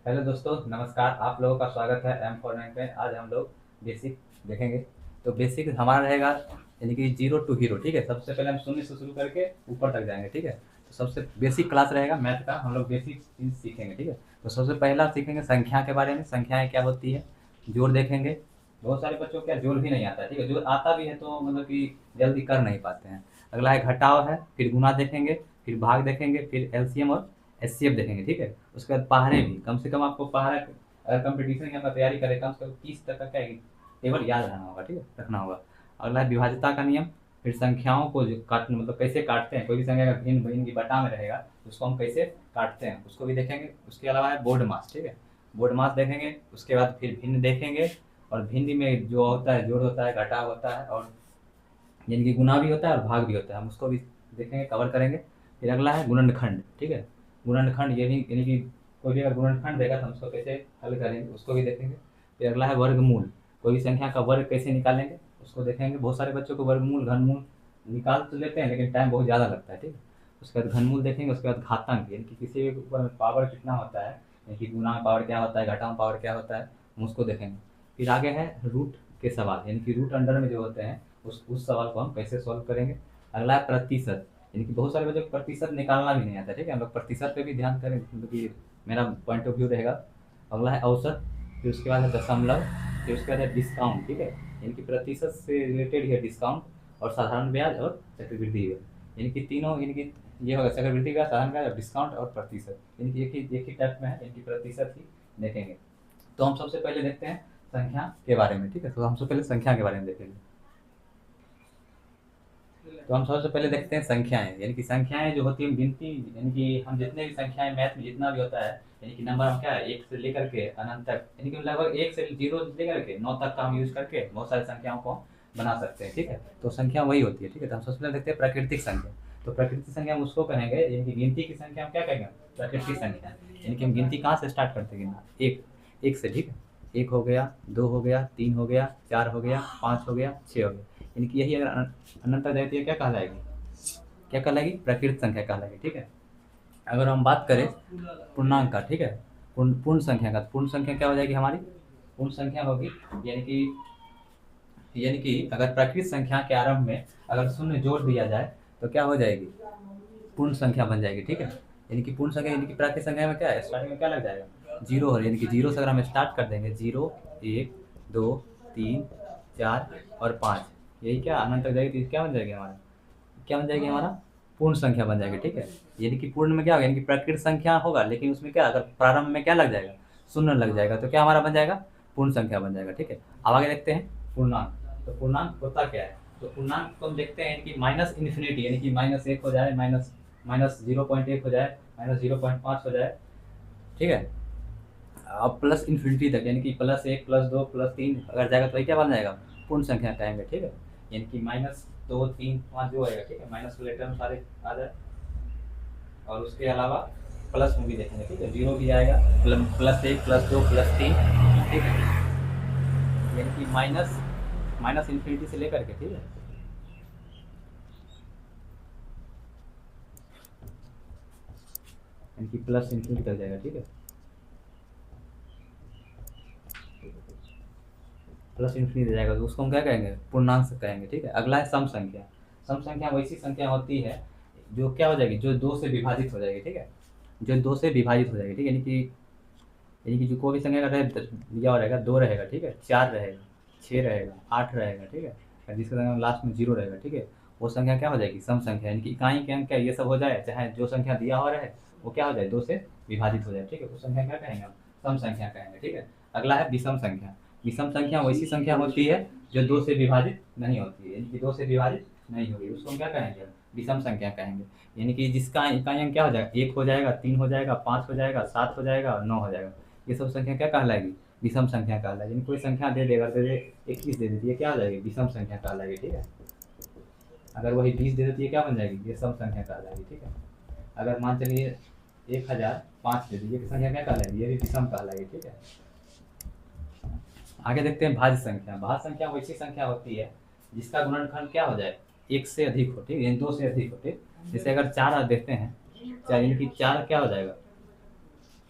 Hello दोस्तों, नमस्कार। आप लोगों का स्वागत है M49 में। आज हम लोग बेसिक देखेंगे। तो बेसिक हमारा रहेगा यानी कि जीरो टू हीरो। ठीक है, सबसे पहले हम शून्य से शुरू करके ऊपर तक जाएंगे। ठीक है, तो सबसे बेसिक क्लास रहेगा मैथ का, हम लोग बेसिक चीज़ सीखेंगे। ठीक है, तो सबसे पहला सीखेंगे संख्या के बारे में। संख्याएँ क्या होती है, जोड़ देखेंगे। बहुत सारे बच्चों को क्या जोड़ भी नहीं आता है। ठीक है, जोड़ आता भी है तो मतलब कि जल्दी कर नहीं पाते हैं। अगला है घटाव है, फिर गुना देखेंगे, फिर भाग देखेंगे, फिर एलसीएम और एचसीएफ देखेंगे। ठीक है, उसके बाद पहाड़े भी, कम से कम आपको पहाड़ा अगर कंपटीशन की आप तैयारी करें कम से कम 30 तक का क्या है, टेबल याद रहना होगा। ठीक है, रखना होगा। अगला है विभाज्यता का नियम। फिर संख्याओं को जो काट मतलब कैसे काटते हैं, कोई भी संख्या का भिन्न भिन्न की बटा में रहेगा तो उसको हम कैसे काटते हैं उसको भी देखेंगे। उसके अलावा है बोर्ड मास। ठीक है, बोर्ड मास देखेंगे। उसके बाद फिर भिन्न देखेंगे, और भिन्न में जो होता है जोड़ होता है, घटाव होता है, और यानी कि गुना भी होता है और भाग भी होता है, हम उसको भी देखेंगे, कवर करेंगे। फिर अगला है गुणनखंड। ठीक है, गुणनखंड ये भी यानी कि कोई भी अगर गुणनखंड देगा तो हम उसको कैसे हल करेंगे उसको भी देखेंगे। फिर अगला है वर्गमूल। कोई भी संख्या का वर्ग कैसे निकालेंगे उसको देखेंगे। बहुत सारे बच्चों को वर्गमूल घनमूल निकाल तो लेते हैं लेकिन टाइम बहुत ज़्यादा लगता है। ठीक है, उसके बाद घनमूल देखेंगे। उसके बाद घातांक यानी कि किसी भी ऊपर में पावर कितना होता है, यानी कि गुणा में पावर क्या होता है, घटा में पावर क्या होता है, हम उसको देखेंगे। फिर आगे है रूट के सवाल, यानी कि रूट अंडर में जो होते हैं उस सवाल को हम कैसे सॉल्व करेंगे। अगला है प्रतिशत, यानी कि बहुत सारे बच्चों को प्रतिशत निकालना भी नहीं आता। ठीक है, हम लोग प्रतिशत पे भी ध्यान करें, मतलब कि मेरा पॉइंट ऑफ व्यू रहेगा। अगला है औसत, फिर उसके बाद है दशमलव, फिर उसके बाद है डिस्काउंट। ठीक है, यानी कि प्रतिशत से रिलेटेड है डिस्काउंट, और साधारण ब्याज और चक्रवृद्धि ब्याज, यानी कि तीनों, यानी कि ये होगा चक्रवृद्धि ब्याज, साधारण ब्याज और डिस्काउंट और प्रतिशत, यानी कि एक ही टाइप में है, यानी कि प्रतिशत ही देखेंगे। तो हम सबसे पहले देखते हैं संख्या के बारे में। ठीक है, तो हम सबसे पहले संख्या के बारे में देखेंगे। तो हम सबसे पहले देखते हैं संख्याएं, यानी कि संख्याएं जो होती हैं गिनती, यानी कि हम जितने भी संख्याएं मैथ में जितना भी होता है, यानी कि नंबर हम क्या है एक से लेकर के अनंत तक, यानी कि लगभग एक से जीरो से लेकर के 9 तक का हम यूज करके बहुत सारी संख्याओं को बना सकते हैं। ठीक है, तो संख्या वही होती है। ठीक है, तो हम सबसे पहले देखते हैं प्राकृतिक संख्या। तो प्राकृतिक संख्या हम उसको कहेंगे, यानी कि गिनती की संख्या हम क्या कहेंगे, प्राकृतिक संख्या। यानी कि हम गिनती कहाँ से स्टार्ट करते हैं गिनना, एक एक से। ठीक है, एक हो गया, दो हो गया, तीन हो गया, चार हो गया, पाँच हो गया, छः हो गया, यानी कि यही अगर अनंत आ जाती है क्या कहलाएगी, क्या कहलाएगी, प्राकृतिक संख्या कहलाएगी। ठीक है, अगर हम बात करें पूर्णांक का, ठीक है, पूर्ण संख्या का, पूर्ण संख्या क्या हो जाएगी हमारी, पूर्ण संख्या होगी, यानी कि अगर प्राकृतिक संख्या के आरंभ में अगर शून्य जोड़ दिया जाए तो क्या हो जाएगी, पूर्ण संख्या बन जाएगी। ठीक है, यानी कि पूर्ण संख्या, यानी कि प्राकृतिक संख्या में क्या है, स्टार्टिंग में क्या लग जाएगा, जीरो हो, यानी कि जीरो से अगर हम स्टार्ट कर देंगे, जीरो, एक, दो, तीन, चार और पाँच, यही क्या अनंत तक जाएगी, तो क्या बन जाएगी हमारा, क्या बन जाएगी हमारा, पूर्ण संख्या बन जाएगी। ठीक है, यानी कि पूर्ण में क्या होगा, यानी कि प्राकृतिक संख्या होगा लेकिन उसमें क्या अगर प्रारंभ में क्या लग जाएगा, शून्य लग जाएगा, तो क्या हमारा बन जाएगा, पूर्ण संख्या बन जाएगा। ठीक है, अब आगे देखते हैं पूर्णांक। तो पूर्णांक होता क्या है, तो पूर्णांक को हम देखते हैं कि माइनस इन्फिनिटी, यानी कि माइनस एक हो जाए, माइनस माइनस 0.1 हो जाए, माइनस 0.5 हो जाए। ठीक है, अब प्लस इन्फिनिटी तक, यानी कि प्लस एक, प्लस दो, प्लस तीन अगर जाएगा तो ये क्या बन जाएगा, पूर्ण संख्या कहेंगे। ठीक है, यानी कि माइनस दो, तीन, पाँच जो आएगा, ठीक है, माइनस के लेटर में सारे आ जाए, और उसके अलावा प्लस में भी देखेंगे। ठीक है, जीरो भी आएगा, प्लस एक, प्लस दो, प्लस तीन। ठीक है, यानी कि माइनस माइनस इन्फिनिटी से लेकर के, ठीक है, यानी कि प्लस इन्फिनिटी तक जाएगा। ठीक है, प्लस इन्फिनिटी जाएगा तो उसको हम क्या कहेंगे, पूर्णांक से कहेंगे। ठीक है, अगला है सम संख्या। सम संख्या वैसी संख्या होती है जो क्या हो जाएगी, जो दो से विभाजित हो जाएगी। ठीक है, जो दो से विभाजित हो जाएगी। ठीक है, यानी कि जो कोई भी संख्या का दिया हुआ रहेगा, दो रहेगा, ठीक है, चार रहेगा, छः रहेगा, आठ रहेगा। ठीक है, और जिसका संख्या लास्ट में जीरो रहेगा। ठीक है, वो संख्या क्या हो जाएगी, सम संख्या, यानी कि इकाई के अंक क्या ये सब हो जाए, चाहे जो संख्या दिया हुआ रहे वो क्या हो जाए, दो से विभाजित हो जाए। ठीक है, उस संख्या क्या कहेंगे हम, सम संख्या कहेंगे। ठीक है, अगला है विषम संख्या। विषम संख्या वैसी संख्या होती है जो दो से विभाजित नहीं होती है, यानी कि दो से विभाजित नहीं होगी, उसको हम क्या कहेंगे, विषम संख्या कहेंगे। यानी कि जिसका इकाई अंक क्या हो जाएगा, एक हो जाएगा, तीन हो जाएगा, पाँच हो जाएगा, सात हो जाएगा और नौ हो जाएगा, ये सब संख्या क्या कहलाएगी, विषम संख्या कहलाएगी। यानी कोई संख्या दे देगा, दे दे 21 दे देती है, क्या हो जाएगी, विषम संख्या कहलाएगी। ठीक है, अगर वही 20 दे देती है क्या बन जाएगी, ये सम संख्या कहलाएगी। ठीक है, अगर मान चलिए 1005 दे दीजिए, संख्या क्या कहलाएगी, ये भी विषम कहलाएगी। ठीक है, आगे देखते हैं भाज्य संख्या। भाज्य संख्या वैसी संख्या होती है जिसका गुणनखंड क्या हो जाए, एक से अधिक हो, ठीक है, यानी दो से अधिक हो। ठीक, जैसे अगर चार देखते हैं, चार, यानी कि चार क्या हो जाएगा,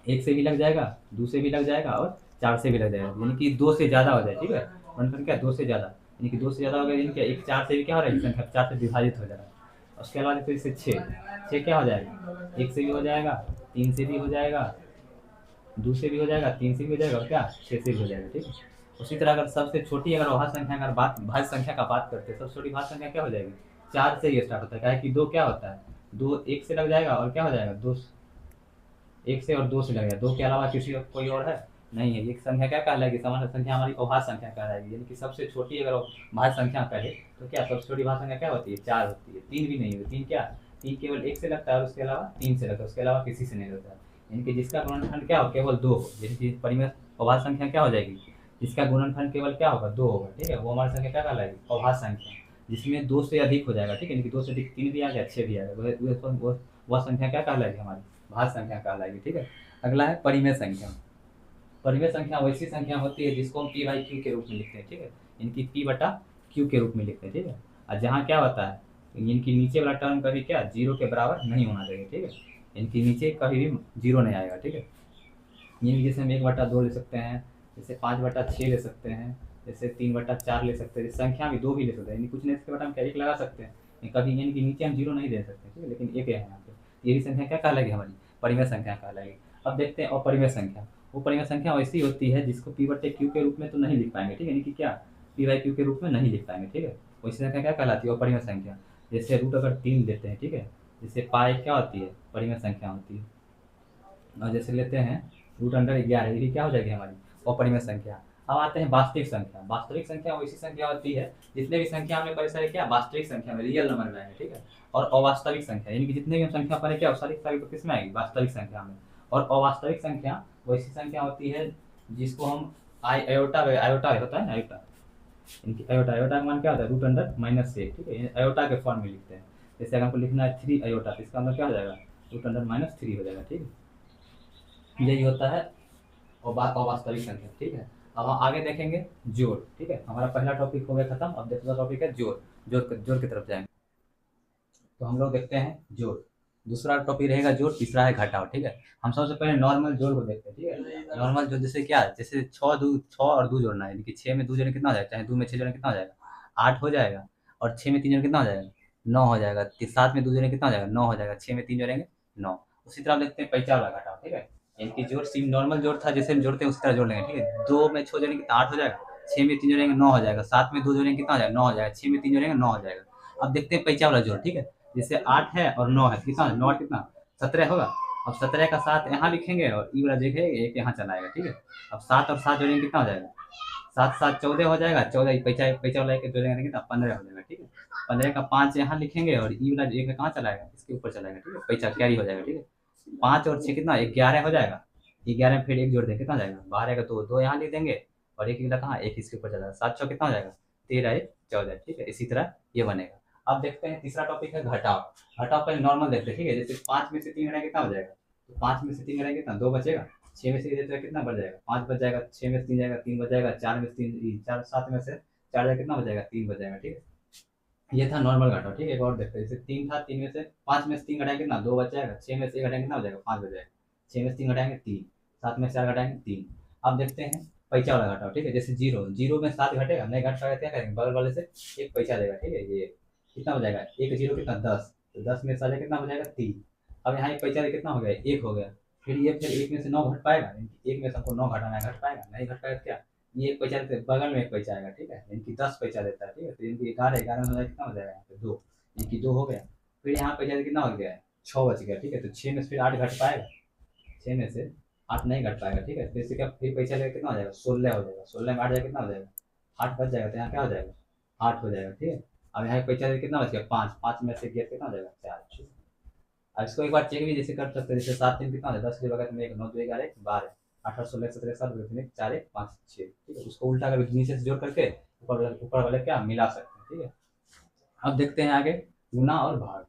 एक से भी लग जाएगा, दो से भी लग जाएगा और चार से भी लग जाएगा, यानी कि दो से ज़्यादा हो जाए, ठीक है। गुणनफल क्या, दो से ज़्यादा, यानी कि दो से ज़्यादा हो गया, यानी कि एक चार से भी क्या हो रहा है, संख्या चार से विभाजित हो जा रहा है। उसके अलावा देखो इससे छः क्या हो जाएगा, एक से भी हो जाएगा, तीन से भी हो जाएगा, दो से भी हो जाएगा, तीन से भी हो जाएगा और क्या, छः से भी हो जाएगा, ठीक है। उसी तरह अगर सबसे छोटी अगर भाज्य संख्या, अगर भाज्य संख्या का बात करते हैं, सबसे छोटी भाज्य संख्या क्या हो जाएगी, चार से ही स्टार्ट होता है, क्या है कि दो क्या होता है, दो एक से लग जाएगा और क्या हो जाएगा, दो एक से और दो से लगेगा, दो के अलावा किसी और कोई और है नहीं है। एक संख्या क्या कहलाएगी, सामान्य संख्या हमारी अभाज्य संख्या कहलाएगी, यानी कि सबसे छोटी अगर भाज्य संख्या कहे तो क्या सबसे छोटी भाज्य संख्या क्या होती है, चार होती है। तीन भी नहीं होती, तीन क्या, तीन केवल एक से लगता है और उसके अलावा तीन से लगता है, उसके अलावा किसी से नहीं लगता है, यानी कि जिसका गुणनखंड क्या हो, केवल दो हो, यानी कि परिमेय अभाज्य संख्या क्या हो जाएगी, जिसका गुणनखंड केवल क्या होगा, दो होगा, ठीक है, वो हमारी संख्या क्या कहलाएगी, अभाज्य संख्या, जिसमें दो से अधिक हो जाएगा, ठीक है, यानी कि दो से अधिक तीन भी आ गया, छः भी आ गया, वह संख्या क्या कहलाएगी, हमारी भाज्य संख्या कहलाएगी, ठीक है। अगला है परिमेय संख्या। परिमेय संख्या वैसी संख्या होती है जिसको हम पी बाई क्यू के रूप में लिखते हैं, ठीक है, इनकी पी बटा क्यू के रूप में लिखते हैं, ठीक है। और जहाँ क्या होता है, इनकी नीचे वाला टर्म कभी क्या जीरो के बराबर नहीं होना चाहिए, ठीक है, इनकी नीचे कभी भी जीरो नहीं आएगा, ठीक है। यानी जैसे हम एक बटा दो ले सकते हैं, जैसे पाँच बटा छः ले सकते हैं, जैसे तीन बटा चार ले सकते हैं, संख्या भी दो भी ले सकते हैं, यानी कुछ नहीं इसके बटा हम क्या एक लगा सकते हैं, कभी यानी कि नीचे हम जीरो नहीं दे सकते, ठीक है, लेकिन एक है यहाँ पे, यही संख्या क्या कहलाएगी, हमारी परिमेय संख्या कहलाएगी। अब देखते हैं अपरिमेय संख्या। वो परिमेय संख्या वैसी होती है जिसको पी बटे क्यू के रूप में तो नहीं लिख पाएंगे, ठीक है, यानी कि क्या पी बाई क्यू के रूप में नहीं लिख पाएंगे, ठीक है। वैसी संख्या क्या कहलाती है, अपरिमेय संख्या। जैसे रूट अगर तीन लेते हैं, ठीक है, जैसे पाई क्या होती है, परिमेय संख्या होती है। और जैसे लेते हैं रूट अंडर 11, ये भी क्या हो जाएगी, हमारी अपरिमेय संख्या। अब आते हैं वास्तविक संख्या। वास्तविक संख्या वैसी संख्या होती है, जितने भी संख्या हमने पढ़े सारे क्या वास्तविक संख्या में, रियल नंबर में आएंगे, ठीक है। और अवास्तविक संख्या, यानी कि जितने भी हम संख्या पढ़े क्या सारी सारी तो किस में आएगी, वास्तविक संख्या में। और अवास्तविक संख्या वैसी संख्या होती है जिसको हम आयोटा आयोटा होता है ना, आयोटा, इनकी आयोटा, आयोटा का मान क्या होता है, रूट अंडर माइनस एक, ठीक है, आयोटा के फॉर्म में लिखते हैं। जैसे अगर हमको लिखना है थ्री आयोटा, तो इसका अंदर क्या हो जाएगा, रूट अंडर माइनस थ्री हो जाएगा, ठीक है। यही होता है अवास्तविक संख्या, ठीक है। अब हम आगे देखेंगे जोड़, ठीक है, हमारा पहला टॉपिक हो गया खत्म। अब दूसरा टॉपिक है जोड़। जोड़ की तरफ जाएंगे तो हम लोग देखते हैं जोड़। दूसरा टॉपिक रहेगा जोड़, तीसरा है घटाव, ठीक है। हम सबसे पहले नॉर्मल जोड़ को देखते हैं, ठीक है। नॉर्मल जोड़ जैसे क्या, जैसे छः और दो जोड़ना है, यानी कि छः में दो जोड़े कितना हो जाएगा, चाहे दो में छः जोड़े कितना हो जाएगा, आठ हो जाएगा। और छः में तीन जोड़े कितना हो जाएगा, नौ हो जाएगा। सात में दो जोड़े कितना हो जाएगा, नौ हो जाएगा। छः में तीन जोड़ेंगे, नौ। उसी तरह देखते हैं पैंचा वाला घटाव, ठीक है। इनकी जोड़ सिर्फ नॉर्मल जोड़ था, जैसे हम जोड़ते हैं उसी तरह जोड़ लेंगे, ठीक है। दो में छः जोड़ेंगे कितना, आठ हो जाएगा। छः में तीन जोड़ेंगे, नौ हो जाएगा। सात में दो जोड़ेंगे कितना हो जाएगा, नौ हो जाएगा। छः में तीन जोड़ेंगे, नौ हो जाएगा। अब देखते हैं पैंचा वाला जोड़, ठीक है। जैसे आठ है और नौ है, कितना, नौ और कितना, 17 होगा। अब 17 का 7 यहाँ लिखेंगे और ई वाला देखेंगे एक यहाँ चलाएगा, ठीक है। अब 7 और 7 जोड़ेंगे कितना हो जाएगा, 7 7 14 हो जाएगा। 14 पैंचा पैंचा वाला एक जोड़ेंगे कितना, 15 हो जाएगा, ठीक है। 15 का 5 यहाँ लिखेंगे और ई वाला एक कहाँ चलाएगा, इसके ऊपर चलाएगा, ठीक है। पैंचा कैरी हो जाएगा, ठीक है। 5 और 6 कितना, 11 हो जाएगा। 11 में फिर एक जोड़ देंगे, कितना हो जाएगा, 12 का दो यहाँ लिख देंगे और एक वाला कहाँ, एक इसके ऊपर चलाएगा। 7 6 कितना हो जाएगा, 13 1 14, ठीक है। इसी तरह ये बनेगा। अब देखते हैं तीसरा टॉपिक है घटाव। घटाव पहले नॉर्मल देखते हैं, ठीक है। जैसे 5 में से 3 घटाएंगे कितना हो जाएगा, तो 5 में से 3 घटाएंगे कितना, 2 बचेगा। 6 में से कितना बच जाएगा, 5 बच जाएगा। 6 में से 3 जाएगा, 3 बच जाएगा। 4 में से 3 4 7 में से 4 जाएगा, कितना बच जाएगा, 3 बच जाएगा, ठीक है। ये था नॉर्मल घटाव, ठीक है। एक और देखते हैं, जैसे 3 था, 3 में से 5 में से 3 घटाएंगे कितना, 2 बच जाएगा। 6 में से 1 घटाएंगे कितना हो जाएगा, 5 बच जाएगा। 6 में से 3 घटाएंगे 3। 7 में से 4 घटाएंगे 3। अब देखते हैं पैसा वाला घटाव, ठीक है। जैसे जीरो में 7 घटेगा, नहीं घट पाएगा, क्या करेंगे, बगल वाले से एक पैसा देगा, ठीक है। ये कितना हो जाएगा, एक जीरो कितना, 10। तो 10 में से आ जाएगा कितना हो जाएगा, 3। अब यहाँ एक पैसा कितना हो गया, 1 हो गया। फिर ये फिर 1 में से 9 घट पाएगा, एक में से हमको 9 घटाना है, घट पाएगा, नहीं घट पाएगा, क्या ये एक पैसा देते बगल में एक पैसा आएगा, ठीक है। इनकी 10 पैसा देता है, ठीक है। तो इनकी 11 में हो जाएगा, कितना हो जाएगा यहाँ पे 2, इनकी 2 हो गया। फिर यहाँ पैसा कितना हो गया, 6 बच गया, ठीक है। तो 6 में से फिर 8 घट पाएगा, 6 में से 8 नहीं घट पाएगा, ठीक है। फिर से क्या, फिर पैसा लेगा कितना हो जाएगा, 16 हो जाएगा। 16 में 8 जाएगा, कितना हो जाएगा, 8 बच जाएगा। तो यहाँ क्या हो जाएगा, 8 हो जाएगा, ठीक है। अब यहाँ पैसा कितना बच गया, 5। 5 में से गया कितना हो जाएगा, 4। अब इसको एक बार चेक भी जैसे कर सकते हैं, जैसे 7 3 कितना हो जाएगा, 10 के बगैर में 1 9 2 11 12 18 16 17 7 4 1 5 6, ठीक है। उसको उल्टा कर नीचे से जोड़ करके ऊपर वाले क्या मिला सकते हैं, ठीक है। अब देखते हैं आगे गुना और भाग।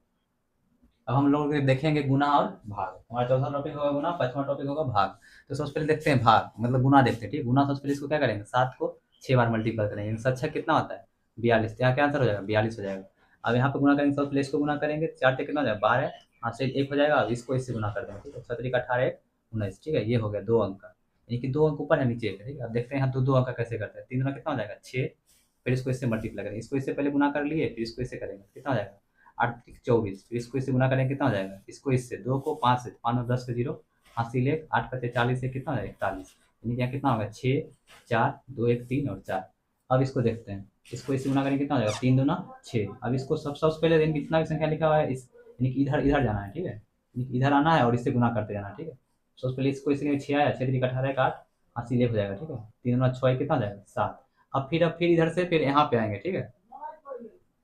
अब हम लोग देखेंगे गुना और भाग। हमारा चौथा टॉपिक होगा गुना, पांचवा टॉपिक होगा भाग। तो सबसे पहले देखते हैं भाग, मतलब गुना देखते हैं, ठीक है। गुना सबसे पहले इसको क्या करेंगे, 7 को 6 बार मल्टीपल करेंगे, 7 6 कितना होता है, 42। यहाँ क्या आंसर हो जाएगा, 42 हो जाएगा। अब यहाँ पे गुना करेंगे, सबसे पहले इसको गुना करेंगे, 4 से कितना हो जाएगा, 12। यहाँ से 1 हो जाएगा। अब इसको इससे गुना कर देंगे, ठीक है। 17 का 18 1 19, ठीक है। ये हो गया 2 अंक का, यानी कि 2 अंक ऊपर है नीचे है, ठीक है। अब देखते हैं यहाँ 2 2 अंक का कैसे करते हैं। 3 दूना कितना हो जाएगा 6, फिर इसको इससे मल्टीप्लाई करेंगे, इसको इससे पहले गुना कर लिए, फिर इसको इससे करेंगे, कितना हो जाएगा 8 3 24, फिर इसको इससे गुना करेंगे, कितना हो जाएगा, इसको इससे 2 को 5 से, 5 और 10 के 0, हासिल 1, 8 पचे 40 से कितना हो जाएगा 41, यानी कि यहाँ कितना होगा 6 4 2 1 3 और 4। अब इसको देखते हैं, इसको इससे गुना करेंगे, कितना हो जाएगा 3 दूना 6। अब इसको सबसे पहले यानी कितना भी संख्या लिखा हुआ है इस, यानी कि इधर इधर जाना है, ठीक है, यानी कि इधर आना है और इससे गुना करते जाना है, ठीक है। सबसे पहले इसको इससे 6 आया, 6 3 18 का 8, हासिल 1 हो जाएगा, ठीक है। 3 दूना 6 कितना हो जाएगा 7। अब फिर इधर से फिर यहाँ पे आएंगे, ठीक है।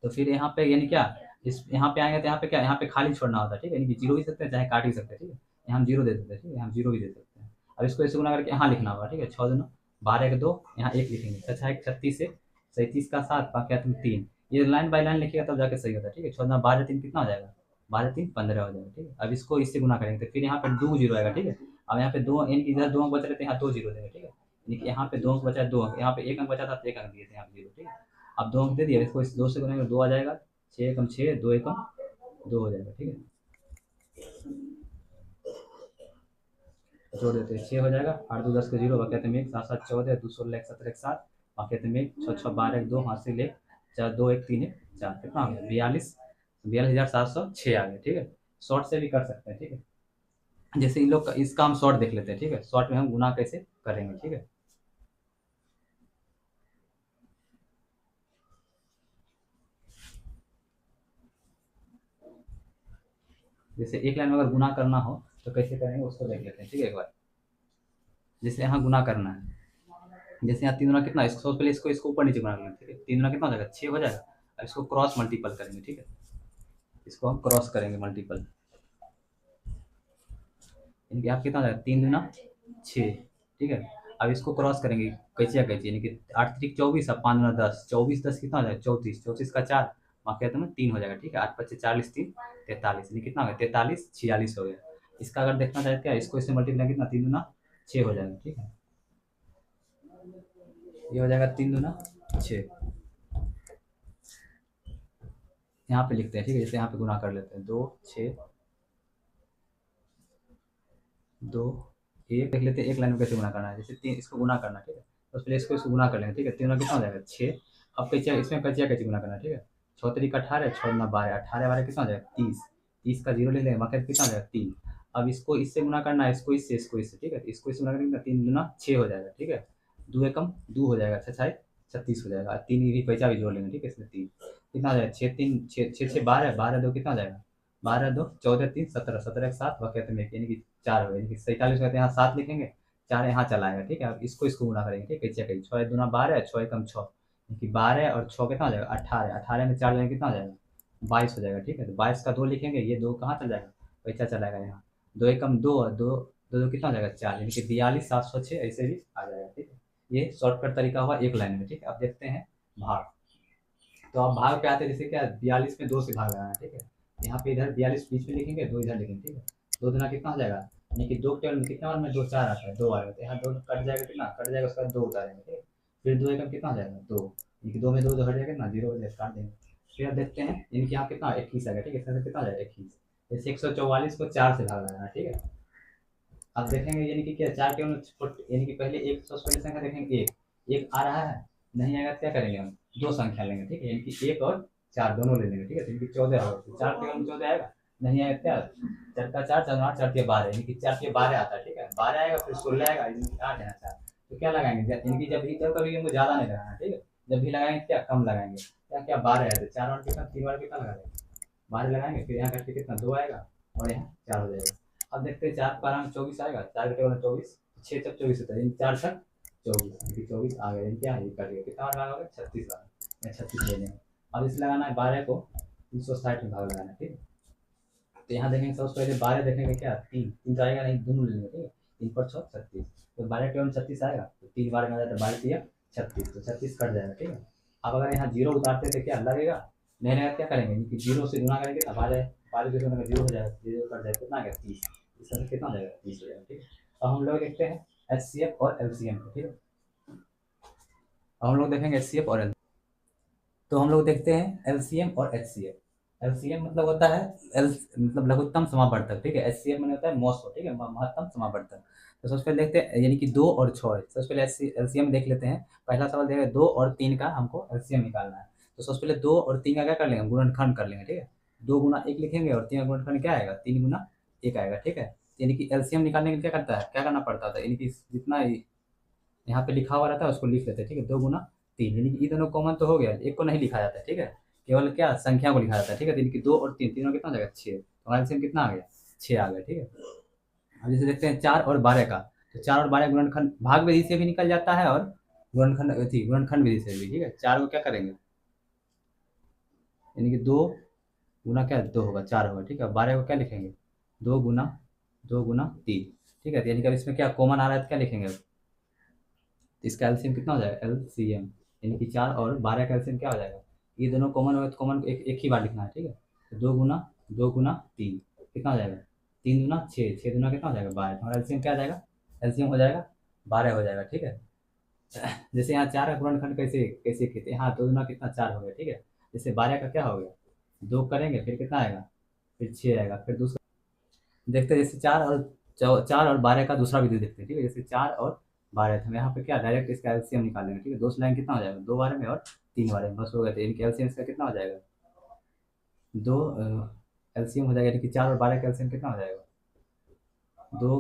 तो फिर यहाँ पे यानी क्या, इस यहाँ पे आएंगे तो यहाँ पे क्या, यहाँ पे खाली छोड़ना होता है, ठीक है, यानी कि जीरो भी सकते हैं चाहे काट भी सकते हैं, ठीक है। यहाँ हम जीरो दे देते हैं, ठीक है, हम जीरो भी दे सकते हैं। अब इसको ऐसे गुना करके यहाँ लिखना होगा, ठीक है। 6 दूना 12 के 2, यहाँ 1 लिखेंगे, 6 1 36 से 37 का 7, बाकी तुम 3, ये लाइन बाय लाइन लिखिएगा तब जाके सही होता है, ठीक है। 6 दूना 12 3 कितना हो जाएगा 12 3 15 हो जाएगा, ठीक है। अब इसको इससे गुना करेंगे तो फिर यहाँ पे 2 जीरो आएगा, ठीक है। अब यहाँ पे 2 यानी कि इधर 2 अंक बच रहे थे, यहाँ 2 जीरो देंगे, ठीक है। यानी कि यहाँ पे 2 अंक बचा, 2 अंक, यहाँ पे 1 अंक बचा था तो 1 अंक दिए थे यहाँ पे जीरो, ठीक है। अब 2 अंक दे दिया, इसको इस 2 से गुना 2 आ जाएगा, 6 एकम 6, 2 एकम 2 हो जाएगा, ठीक है। जोड़ देते हैं 6 हो जाएगा, 8 2 10 के 0, बाकी में 1 7 7 14, 2 16 1 17 1 7, बाकी में 6 6 12 1 2, हासिल 1 4 2 1 3 1 4, कितना हो गया 42, 42,706 आ गया, ठीक है। शॉर्ट से भी कर सकते हैं, ठीक है। जैसे इन लोग का इसका हम शॉर्ट देख लेते हैं, ठीक है। शॉर्ट में हम गुना कैसे करेंगे, ठीक है। जैसे एक लाइन में अगर गुना करना हो तो कैसे करेंगे उसको देख लेते हैं, ठीक है एक बार। जैसे यहाँ गुना करना है, जैसे यहाँ 3 दूना कितना, इसको सबसे पहले इसको इसको ऊपर नीचे गुना करेंगे, ठीक है। 3 दूना कितना हो जाएगा 6 हो जाएगा। अब इसको क्रॉस मल्टीपल करेंगे, ठीक है। इसको हम क्रॉस करेंगे मल्टीपल, यानी कि आप कितना हो जाएगा 3 दूना 6, ठीक है। अब इसको क्रॉस करेंगे कैसे या कैसे, यानी कि 8 3 24, अब 5 दूना 10, 24 10 कितना हो जाएगा 34, 34 का 4, बाकी में 3 हो जाएगा, ठीक है। 8 5 40 3 43, यानी कितना हो गया 43 46 हो गया। इसका अगर देखना चाहे क्या, इसको इससे मल्टीप्लाई कितना 3 दूना 6 हो जाएगा, ठीक है। ये हो जाएगा 3 दूना 6, यहाँ पे लिखते हैं, ठीक है। जैसे यहाँ पे गुना कर लेते हैं 2 6 2 1 देख लेते हैं, एक लाइन में कैसे गुना करना है। जैसे 3 इसको गुना करना है, ठीक है। तो पहले इसको गुना कर लेंगे, ठीक है। 3 दूना कितना हो जाएगा 6, अब कैसे इसमें कैसे कैसे गुना करना है, ठीक है। 6 3 18, 6 दूना 12, 18 12 कितना हो जाएगा 30, 30 का 0 ले लेंगे, बाकी कितना हो जाएगा 3। अब इसको इससे गुना करना है, इसको इससे, ठीक है। इसको इससे गुना करेंगे 3 दूना 6 हो जाएगा, ठीक है। 2 एकम 2 हो जाएगा, 6 6 36 हो जाएगा, 3 भी पैसा भी जोड़ लेंगे, ठीक है। इसमें 3 कितना हो जाएगा 6 3 6 6 6 12, 12 2 कितना हो जाएगा 12 2 14 3 17, 17 एक 7, बाकी में यानी कि 4 हो, यानी कि 47 कहते हैं, यहाँ 7 लिखेंगे, 4 यहाँ चला आएगा, ठीक है। अब इसको गुना करेंगे, ठीक है। कैसे कहीं 6 दूना 12, 6 एकम 6, यानी कि 12 और 6 कितना हो जाएगा 18, 18 में 4 लेंगे कितना हो जाएगा 22 हो जाएगा, ठीक है। तो 22 का 2 लिखेंगे, ये 2 कहाँ चल जाएगा पैसा चलाएगा यहाँ, 2 एकम 2 और 2 2 2 कितना हो जाएगा 4, यानी कि 42 706 ऐसे भी आ जाएगा, ठीक है। ये शॉर्टकट तरीका हुआ एक लाइन में, ठीक है। अब देखते हैं भाग। तो आप भाग पे आते हैं, जैसे क्या 42 में 2 से भाग लगाना है, ठीक है। यहाँ पे इधर 42 बीच में लिखेंगे, 2 इधर लिखेंगे, ठीक है। 2 दूना कितना हो जाएगा, यानी कि 2 टेबल में कितना बार में 2 4 आता है, 2 आएगा, तो यहाँ 2 कट जाएगा, कितना कट जाएगा, उसके बाद 2 उतारेंगे, ठीक है। फिर 2 एकम कितना हो जाएगा 2, यानी कि 2 में 2 हट जाएगा ना, 0 हो जाएगा, काट देंगे। फिर आप देखते हैं, यानी कि यहाँ कितना 21 आएगा, ठीक है। इसमें से कितना हो जाएगा 21, जैसे 144 को 4 से भाग लगाना, ठीक है। अब देखेंगे यानी कि क्या 4 टेबल में, यानी कि पहले एक सबसे पहले संख्या देखेंगे, एक आ रहा है, नहीं आएगा तो क्या करेंगे हम 2 संख्या लेंगे, ठीक है। यानी कि 1 और 4 दोनों ले लेंगे, ठीक है। यानी कि 14 होगा, 4 टेबल में 14 आएगा, नहीं आएगा क्या 4 का 4 4 8 4 12, यानी कि 4 12 आता है, ठीक है। 12 आएगा, फिर 16 आएगा, यानी कि 8 है 4, तो क्या लगाएंगे, यानी कि जब कभी हमको ज़्यादा नहीं लगाना, ठीक है। जब भी लगाएंगे क्या कम लगाएंगे, क्या क्या 12 है तो 4 और कितना 3 बार कितना लगा देंगे 12 लगाएंगे, फिर यहाँ करके कितना 2 आएगा और यहाँ 4 हो जाएगा। अब देखते हैं 4 12 में 24 आएगा, 4 के टेबल में 24, 6 तक 24 होता है, 4 तक 24, 24 आ गया, क्या ये कर दिया, कितना बार भाग होगा 36 बार, मैं 36 ले लेंगे। अब इसे लगाना है 12 को 360 में भाग लगाना है, ठीक है। तो यहाँ देखेंगे सबसे पहले 12 देखेंगे क्या 3 3 तो आएगा नहीं, दोनों ले लेंगे, ठीक है। 3 पर 6 36, तो 12 के टेबल में 36 आएगा, तो 3 बार में आ जाता है 12 या 36, तो 36 कट जाएगा, ठीक है। अब अगर यहाँ 0 उतारते थे क्या लगेगा, नहीं लगेगा, क्या करेंगे कि 0 से गुना करेंगे ना, 12 12 से 0 हो जाएगा, 0 कट जाएगा, कितना आ गया 30, इसका से कितना हो जाएगा 30 हो जाएगा, ठीक है। अब हम लोग देखते हैं एचसीएफ और एलसीएम, ठीक है। अब हम लोग देखेंगे एचसीएफ और एल, तो हम लोग देखते हैं एलसीएम और एचसीएफ। एलसीएम मतलब होता है एल मतलब लघुत्तम समापवर्तक, ठीक है। एचसीएफ मतलब होता है मोस्ट, ठीक है, महत्तम समापवर्तक। तो सबसे पहले देखते हैं, यानी कि 2 और 6 है। सबसे पहले एलसीएम देख लेते हैं। पहला सवाल देगा 2 और 3 का हमको एलसीएम निकालना है। तो सबसे पहले 2 और 3 का क्या कर लेंगे, गुणनखंड कर लेंगे, ठीक है। 2 गुना 1 लिखेंगे और 3 का गुणनखंड क्या आएगा, 3 गुना 1 आएगा, ठीक है। यानी कि एलसीएम निकालने के लिए क्या करता है, क्या करना पड़ता था, यानी कि जितना यहाँ पे लिखा हुआ रहता है उसको लिख लेते हैं, ठीक है। 2 गुना 3, यानी कि ये दोनों कॉमन तो हो गया, एक को नहीं लिखा जाता है, ठीक है। केवल क्या संख्या को लिखा जाता है, ठीक है। यानी कि 2 और 3, तीनों कितना हो जाएगा, 6। तो एलसीएम कितना आ गया, 6 आ गया, ठीक है। अब जैसे देखते हैं 4 और 12 का। तो 4 और 12 गुणनखंड भाग विधि से भी निकल जाता है और गुणनखंड विधि से भी, ठीक है। 4 को क्या करेंगे, यानी कि 2 गुना क्या 2 होगा, 4 होगा, ठीक है। 12 को क्या लिखेंगे, 2 गुना 3, ठीक है। यानी कि अब इसमें क्या कॉमन आ रहा है तो क्या लिखेंगे, इसका एलसीएम कितना हो जाएगा, एलसीएम यानी कि 4 और 12 का एलसीएम क्या हो जाएगा, ये दोनों कॉमन हो तो कॉमन को एक ही बार लिखना है, ठीक है। तो 2 गुना 3 कितना हो जाएगा, 3 गुना 6, 6 गुना कितना हो जाएगा 12। हमारा एलसीएम क्या आ जाएगा, एलसीएम हो जाएगा 12 हो जाएगा, ठीक है। जैसे यहाँ 4 का गुणनखंड कैसे कैसे किए थे, यहाँ 2 गुना कितना 4 हो गया, ठीक है। जैसे 12 का क्या हो गया, 2 करेंगे फिर कितना आएगा, फिर 6 आएगा, फिर दूसरा देखते हैं। जैसे 4 और 12 का दूसरा विधि देखते हैं, ठीक है। जैसे 4 और 12 थे, हम यहाँ पे क्या डायरेक्ट इसका एलसीएम निकालेंगे, ठीक है। 2 से लाइन कितना हो जाएगा, 2 बार में और 3 बार में, बस हो गया। तो इनके एलसीएम इसका कितना हो जाएगा, 2 एलसीएम हो जाएगा, यानी कि 4 और 12 का एलसीएम कितना हो जाएगा, 2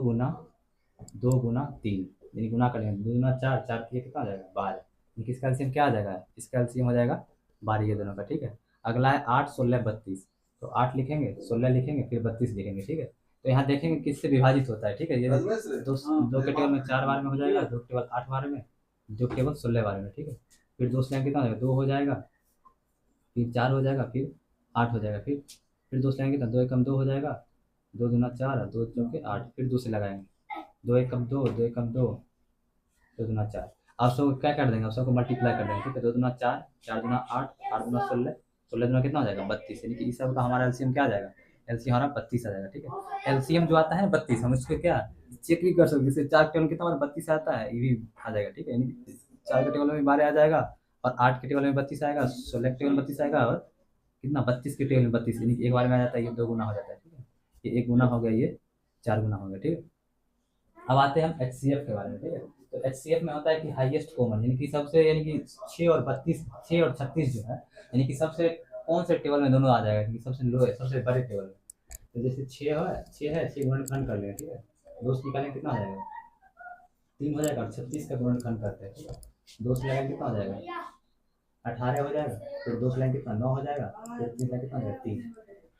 गुना 3, यानी गुना करेंगे, 2 गुना 4, 4 के कितना हो जाएगा 12, यानी कि इसका एलसीएम क्या आ जाएगा, इसका एलसीएम हो जाएगा 12 ये दोनों का, ठीक है। अगला है 8, 16, 32। तो 8 लिखेंगे, 16 लिखेंगे, फिर 32 लिखेंगे, ठीक है। तो यहाँ देखेंगे किससे विभाजित होता है, ठीक है। ये दो के टेबल में 4 बार में हो जाएगा, 2 के टेबल 8 बार में, 2 के टेबल 16 बार में, ठीक है। फिर 2 से लाइन कितना हो जाएगा, 2 हो जाएगा, फिर 4 हो जाएगा, फिर 8 हो जाएगा, फिर 2 से लाइन कितना, 2 एकम 2 हो जाएगा, 2 दूना 4, 2 चौके 8, फिर 2 से लगाएंगे, 2 एकम 2, 2 एकम 2, 2 दूना 4। आप सबको क्या कर देंगे, आप सबको मल्टीप्लाई कर देंगे, ठीक है। 2 दूना 4, 4 दूना 8, 8 दूना 16, 16 दूना कितना हो जाएगा 32, यानी कि इस सब का हमारा एलसीएम क्या आ जाएगा, एलसीएम हमारा 32 आ जाएगा, ठीक है। एलसीएम जो आता है 32, हम इसको क्या चेक भी कर सकते हैं, जैसे 4 के टेबल में कितना हमारा 32 आता है, ये भी आ जाएगा, ठीक है। यानी कि 4 के टेबल में 12 आ जाएगा और 8 के टेबल में 32 आएगा, 16 के टेबल में 32 आएगा और कितना 32 के टेबल में 32, यानी कि एक बार में आ जाता है, ये 2 गुना हो जाता है, ठीक है। ये 1 गुना हो गया, ये 4 गुना हो गया, ठीक है। अब आते हैं हम एचसीएफ के बारे में, ठीक है। तो एचसीएफ में होता है कि हाईएस्ट कॉमन, यानी कि सबसे, यानी कि 6 और 32, 6 और 36 जो है, यानी कि सबसे कौन से टेबल में दोनों आ जाएगा, क्योंकि सबसे लो है, सबसे बड़े टेबल में। तो जैसे 6 गुणनखंड कर लेंगे, ठीक है। 2 से निकालेंगे कितना हो जाएगा, 3 हो जाएगा, और 36 का गुणनखंड करते हैं, ठीक है। 2 से लगाएंगे कितना हो जाएगा, 18 हो जाएगा, फिर 2 से लगाएंगे कितना 9 हो जाएगा, फिर 3 से कितना हो जाएगा 3।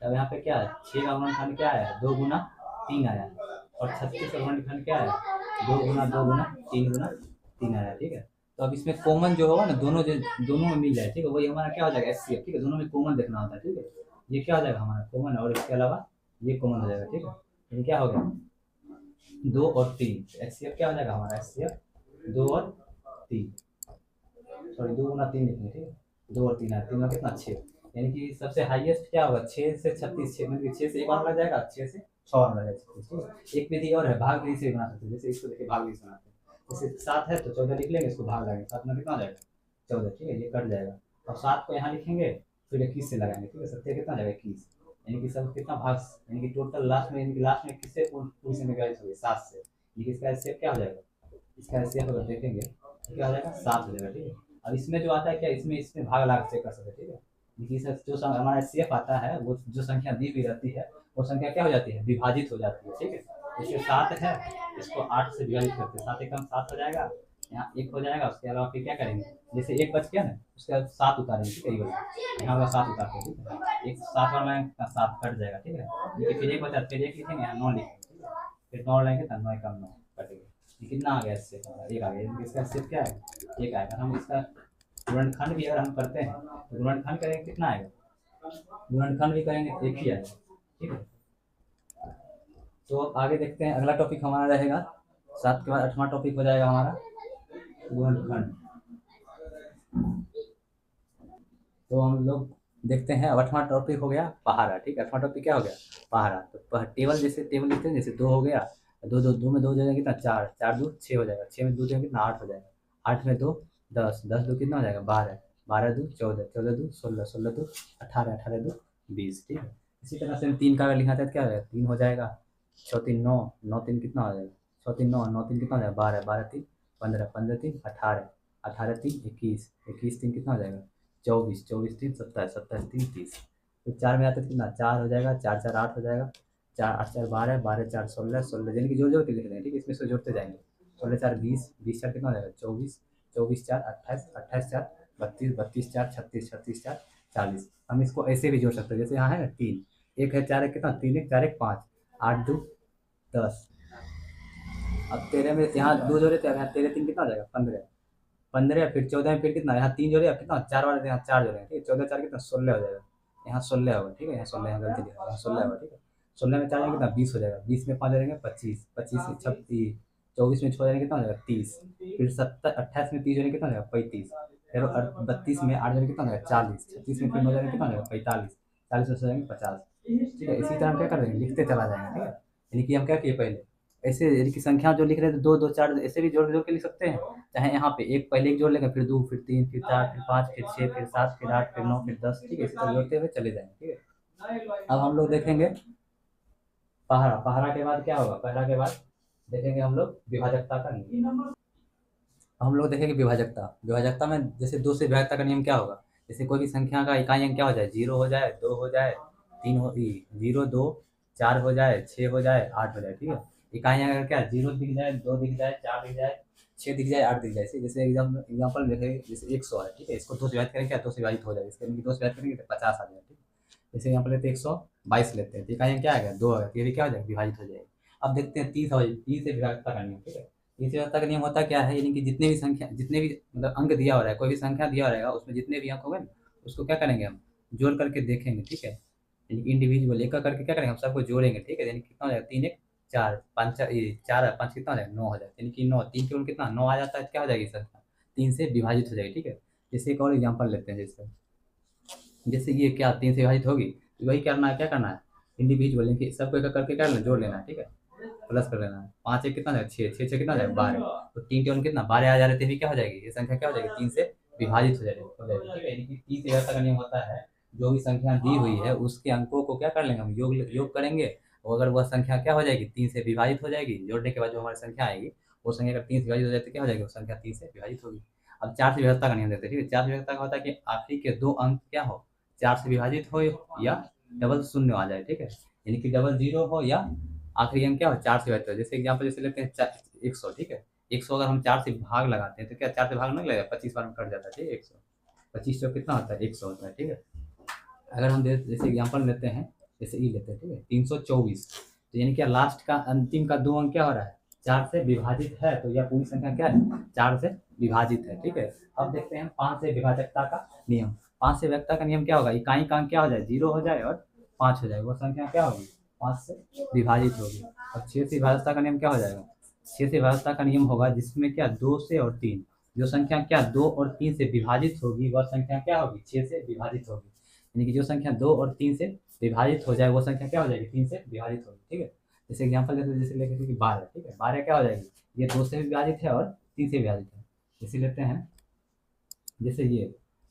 तब यहाँ पे क्या है, 6 का गुणनखंड क्या है, 2 गुना 3 आया, और 36 का गुणनखंड क्या है, 2 गुना 3 आया, ठीक है। तो अब इसमें कॉमन जो होगा ना, दोनों में मिल जाए, ठीक है, वही हमारा क्या हो जाएगा एचसीएफ, ठीक है। दोनों में कॉमन देखना होता है, ठीक है। ये क्या हो जाएगा हमारा कॉमन, और इसके अलावा ये कॉमन हो जाएगा, ठीक है। ये क्या हो गया, 2 और 3, एचसीएफ क्या हो जाएगा हमारा, एचसीएफ 2 और 3, सॉरी 2 गुना 3 लिखेंगे, ठीक है। 2 और 3 है, 3 में कितना 6, यानी कि सबसे हाईएस्ट क्या होगा, 6 से 36, 6 मतलब 6 से एक और लग जाएगा, 6 से 6 और लग जाएगा, ठीक है। एक विधि और है, भाग विधि से भी बना सकते हैं, जैसे इसको देखिए भाग विधि से बनाते हैं। जैसे 7 है तो 14 लिख लेंगे, इसको भाग लगाएंगे, 7 में कितना हो जाएगा 14, ठीक है, ये कट जाएगा। और 7 को यहाँ लिखेंगे, फिर 21 से लगाएंगे, ठीक है। 7 कितना हो जाएगा 21, यानी कि सब कितना भाग, यानी कि टोटल लास्ट में, यानी कि लास्ट में किससे पोजीशन में विभाजित होगी, 7 से। ये इसका एचसीएफ क्या हो जाएगा, इसका एचसीएफ अगर देखेंगे तो क्या हो जाएगा 7 हो जाएगा, ठीक है। अब इसमें जो आता है क्या, इसमें भाग लगा से कर सकते हैं, ठीक है। देखिए सर, जो हमारा एचसीएफ आता है, वो जो संख्या दी हुई रहती है, वो संख्या क्या हो जाती है, विभाजित हो जाती है, ठीक है। जैसे 7 है, इसको 8 से विभाजित करते हैं, 7 एकम 7 हो जाएगा, यहाँ 1 हो जाएगा, उसके अलावा फिर क्या करेंगे, जैसे 1 बच गया ना, उसके बाद 7 उतारेंगे, ठीक है। ये वाला यहाँ वाला 7 उतारते हैं, ठीक है। एक 7 वाला 7 कट जाएगा, ठीक है। देखिए फिर 1 बचा, फिर 1 लिखेंगे, यहाँ 9 लिखेंगे, ठीक है। फिर 9 लेंगे तो 9 एकम 9 कटेगा, ये कितना आ गया, इससे 1 आ गया, इसका एचसीएफ क्या है, 1 आएगा। हम इसका गुणनखंड भी अगर हम करते हैं तो गुणनखंड करेंगे कितना आएगा, गुणनखंड भी करेंगे 1 ही आएगा, ठीक है। तो अब आगे देखते हैं, अगला टॉपिक हमारा रहेगा 7 के बाद 8वां टॉपिक हो जाएगा हमारा गुणनखंड। तो हम लोग देखते हैं, अब 8वां टॉपिक हो गया पहाड़ा, ठीक है। 8वां टॉपिक क्या हो गया, पहाड़ा। तो टेबल, जैसे टेबल लिखते हैं, जैसे 2 हो गया, 2 में 2 हो जाएगा कितना 4, 4 2 6 हो जाएगा, 6 में 2 जाएगा कितना 8 हो जाएगा, 8 में 2 10, 10 2 कितना हो जाएगा 12, 12 2 14, 14 2 16, 16 2 18, 18 2 20, ठीक है। इसी तरह से हम 3 का अगर लिखा था तो क्या हो जाएगा, 3 हो जाएगा, 6 3 9, 9 3 कितना हो जाएगा, 6 3 9, 9 3 कितना हो जाएगा, 12, 12 3 15, 15 3 18, 18 3 21, 21 3 कितना हो जाएगा, 24, 24 3 27, 27 3 30। तो 4 में आता है कितना, 4 हो जाएगा, 4 4 8 हो जाएगा, 4 8 4 12, 12 4 16, 16 यानी कि जोड़ जोड़ के लिख रहे हैं, ठीक है, इसमें से जोड़ते जाएंगे। 16 4 20, 20 4 कितना हो जाएगा, 24, 24 4 28, 28 4 32, 32 4 36, 36 4 40। हम इसको ऐसे भी जोड़ सकते हैं, जैसे यहाँ है ना 3, एक है 4 एक कितना, 3 1 4 1 5, 8 2 10। अब 13 में यहाँ 2 जोड़े थे, अब यहाँ 13 3 कितना हो जाएगा, 15, 15 फिर 14 में फिर कितना, यहाँ 3 जोड़े, अब कितना 4 वाले थे, यहाँ 4 जोड़े, ठीक है, 14 4 कितना 16 हो जाएगा, यहाँ 16 होगा, ठीक है, यहाँ 16, यहाँ गलती लिखा, यहाँ 16 होगा, ठीक है। 16 में 4 जाएंगे कितना, 20 हो जाएगा, 20 में 5 जाएंगे 25, 25 में 36, 24 में 6 जाएंगे कितना हो जाएगा, 30, फिर 27 28 में 30 जाएंगे कितना हो जाएगा, 35, फिर 32 में 8 जाएंगे कितना हो जाएगा, 40, 36 में फिर 9 जाएंगे कितना हो जाएगा, 45, 40 में 6 जाएंगे 50, ठीक है। इसी तरह हम क्या कर रहे हैं, लिखते चला जाएंगे, ठीक है। यानी कि हम क्या किए पहले, ऐसे यानी कि संख्या जो लिख रहे थे 2 2 4 ऐसे भी जोड़ जोड़ के लिख सकते हैं, चाहे यहाँ पे एक पहले एक जोड़ लेंगे, फिर 2 फिर 3 फिर 4 फिर 5 फिर 6 फिर 7 फिर 8 फिर 9 फिर 10, ठीक है, इसी तरह जोड़ते हुए चले जाएंगे, ठीक है। अब हम लोग देखेंगे पहाड़ा, पहाड़ा के बाद क्या होगा, पहाड़ा के बाद देखेंगे हम लोग विभाजकता का नियम। हम लोग देखेंगे विभाजकता, विभाजकता में जैसे 2 से विभाजकता का नियम क्या होगा, जैसे कोई भी संख्या का इकाई अंक क्या हो जाए, 0 हो जाए, 2 हो जाए, 3 हो 0 2 4 हो जाए, 6 हो जाए, 8 हो जाए, ठीक है। इकाई अंक अगर क्या 0 दिख जाए, 2 दिख जाए, 4 दिख जाए, 6 दिख जाए, 8 दिख जाए, जैसे एग्जाम्पल देखें, जैसे 100 है, ठीक है, इसको 2 से विभाजित करेंगे क्या, 2 से विभाजित हो जाएगा, इसके 2 से विभाजित करेंगे तो 50 आ जाएगा, ठीक है। जैसे यहाँ पर लेते हैं 122 लेते हैं, तो इकाई अंक क्या आएगा, 2 आएगा, ये भी क्या हो जाएगा, विभाजित हो जाएगा। अब देखते हैं 30 से विभाजकता का नियम, ठीक है। इस व्यवस्था का नियम होता क्या है, यानी कि जितने भी संख्या, जितने भी मतलब अंक दिया हो रहा है, कोई भी संख्या दिया रहेगा, उसमें जितने भी अंक होंगे ना, उसको क्या करेंगे हम, जोड़ करके देखेंगे, ठीक है। यानी कि इंडिविजुअल एक करके क्या करेंगे, हम सबको जोड़ेंगे, ठीक है। यानी कितना हो जाएगा, 3 1 4 5 4 5 कितना हो जाएगा, 9 हो जाएगा, यानी कि 9 3 के कितना 9 आ जाता है, क्या हो जाएगी संख्या, 3 से विभाजित हो जाएगी, ठीक है। जैसे एक और एग्जाम्पल लेते हैं, जैसे ये क्या 3 से विभाजित होगी, तो वही करना है, क्या करना है, इंडिविजुअल यानी कि सबको एक करके क्या जोड़ लेना है, ठीक है, प्लस कर लेना है। 5 1 कितना जाएगा, 6 6 6 कितना जाएगा, 12, तो 3 के कितना 12 आ जा रहे थे, भी क्या हो जाएगी, ये संख्या क्या हो जाएगी, 3 से विभाजित हो जाएगी, ठीक है। यानी कि 30 व्यवस्था का नियम होता है, जो भी संख्या दी हुई है उसके अंकों को क्या कर लेंगे हम, योग करेंगे, और अगर वह संख्या क्या हो जाएगी, 3 से विभाजित हो जाएगी, जोड़ने के बाद जो हमारी संख्या आएगी, वो संख्या अगर 3 से विभाजित हो जाती है, क्या हो जाएगी, वो संख्या 3 से विभाजित होगी। अब 4 से व्यवस्था का नियम देखते हैं, ठीक है। 4 से व्यवस्था का होता है कि आखिरी के 2 अंक क्या हो, 4 से विभाजित हो या डबल शून्य आ जाए, ठीक है। यानी कि डबल 0 हो या आखिरी अंक क्या हो, 4 से विभाजित हो। जैसे एग्जाम्पल जैसे लेते हैं 100, ठीक है। 100 अगर हम 4 से भाग लगाते हैं तो क्या 4 से भाग नहीं लगेगा, 25 बार में कट जाता है, ठीक है। 100 25 सौ कितना होता है, 100 होता है, ठीक है। अगर हम जैसे एग्जाम्पल लेते हैं, जैसे ई लेते हैं, ठीक है, 324, तो यानी क्या लास्ट का अंतिम का 2 अंक क्या हो रहा है, 4 से विभाजित है, तो यह पूरी संख्या क्या है, 4 से विभाजित है, ठीक है। अब देखते हैं 5 से विभाजकता का नियम। 5 से विभाजकता का नियम क्या होगा, इकाई का अंक क्या हो जाए, 0 हो जाए और 5 हो जाए, वो संख्या क्या होगी, 5 से विभाजित होगी। और 6 से विभाजकता का नियम क्या हो जाएगा, 6 से विभाजकता का नियम होगा जिसमें क्या 2 से और 3, जो संख्या क्या 2 और 3 से विभाजित होगी, वह संख्या क्या होगी, 6 से विभाजित होगी। यानी कि जो संख्या 2 और 3 से विभाजित हो जाए, वो संख्या क्या हो जाएगी, 3 से विभाजित होगी, ठीक है। जैसे एग्जाम्पल जैसे जैसे लेके कि 12, ठीक है, 12 क्या हो जाएगी, ये 2 से विभाजित है और 3 से विभाजित है। जैसे लेते हैं जैसे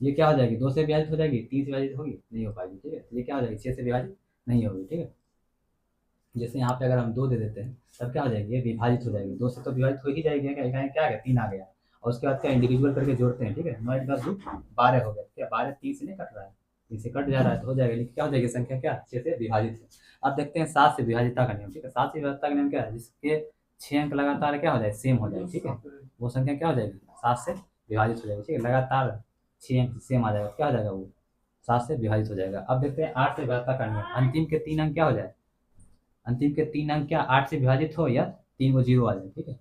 ये क्या हो जाएगी, 2 से विभाजित हो जाएगी, 3 से विभाजित होगी, नहीं हो पाएगी, ठीक है। ये क्या हो जाएगी, 6 से विभाजित नहीं होगी, ठीक है। जैसे यहाँ पे अगर हम 2 दे देते हैं, तब क्या हो जाएगी, ये विभाजित हो जाएगी, 2 से तो विभाजित हो ही जाएगी, क्या क्या आ गया, 3 आ गया। और उसके बाद क्या इंडिविजुअल करके जोड़ते हैं, ठीक है, 9 10 12 हो गया, क्या 12 3 से नहीं कट रहा है, 3 से कट जा रहा है तो हो जाएगा, लेकिन क्या हो जाएगी संख्या क्या 6 से विभाजित है। अब देखते हैं 7 से विभाजितता का नियम, ठीक है। 7 से विभाजितता का नियम क्या है, जिसके 6 अंक लगातार क्या हो जाए, सेम हो जाए, ठीक है, वो संख्या क्या हो जाएगी, 7 से विभाजित हो जाएगी, ठीक है। लगातार 6 अंक सेम आ जाएगा, क्या हो जाएगा, वो 7 से विभाजित हो जाएगा। अब देखते हैं 8 से विभाजितता का नियम, अंतिम के 3 अंक क्या हो जाए, अंतिम के 3 अंक क्या 8 से विभाजित हो या 3 को 0 आ जाए, ठीक है।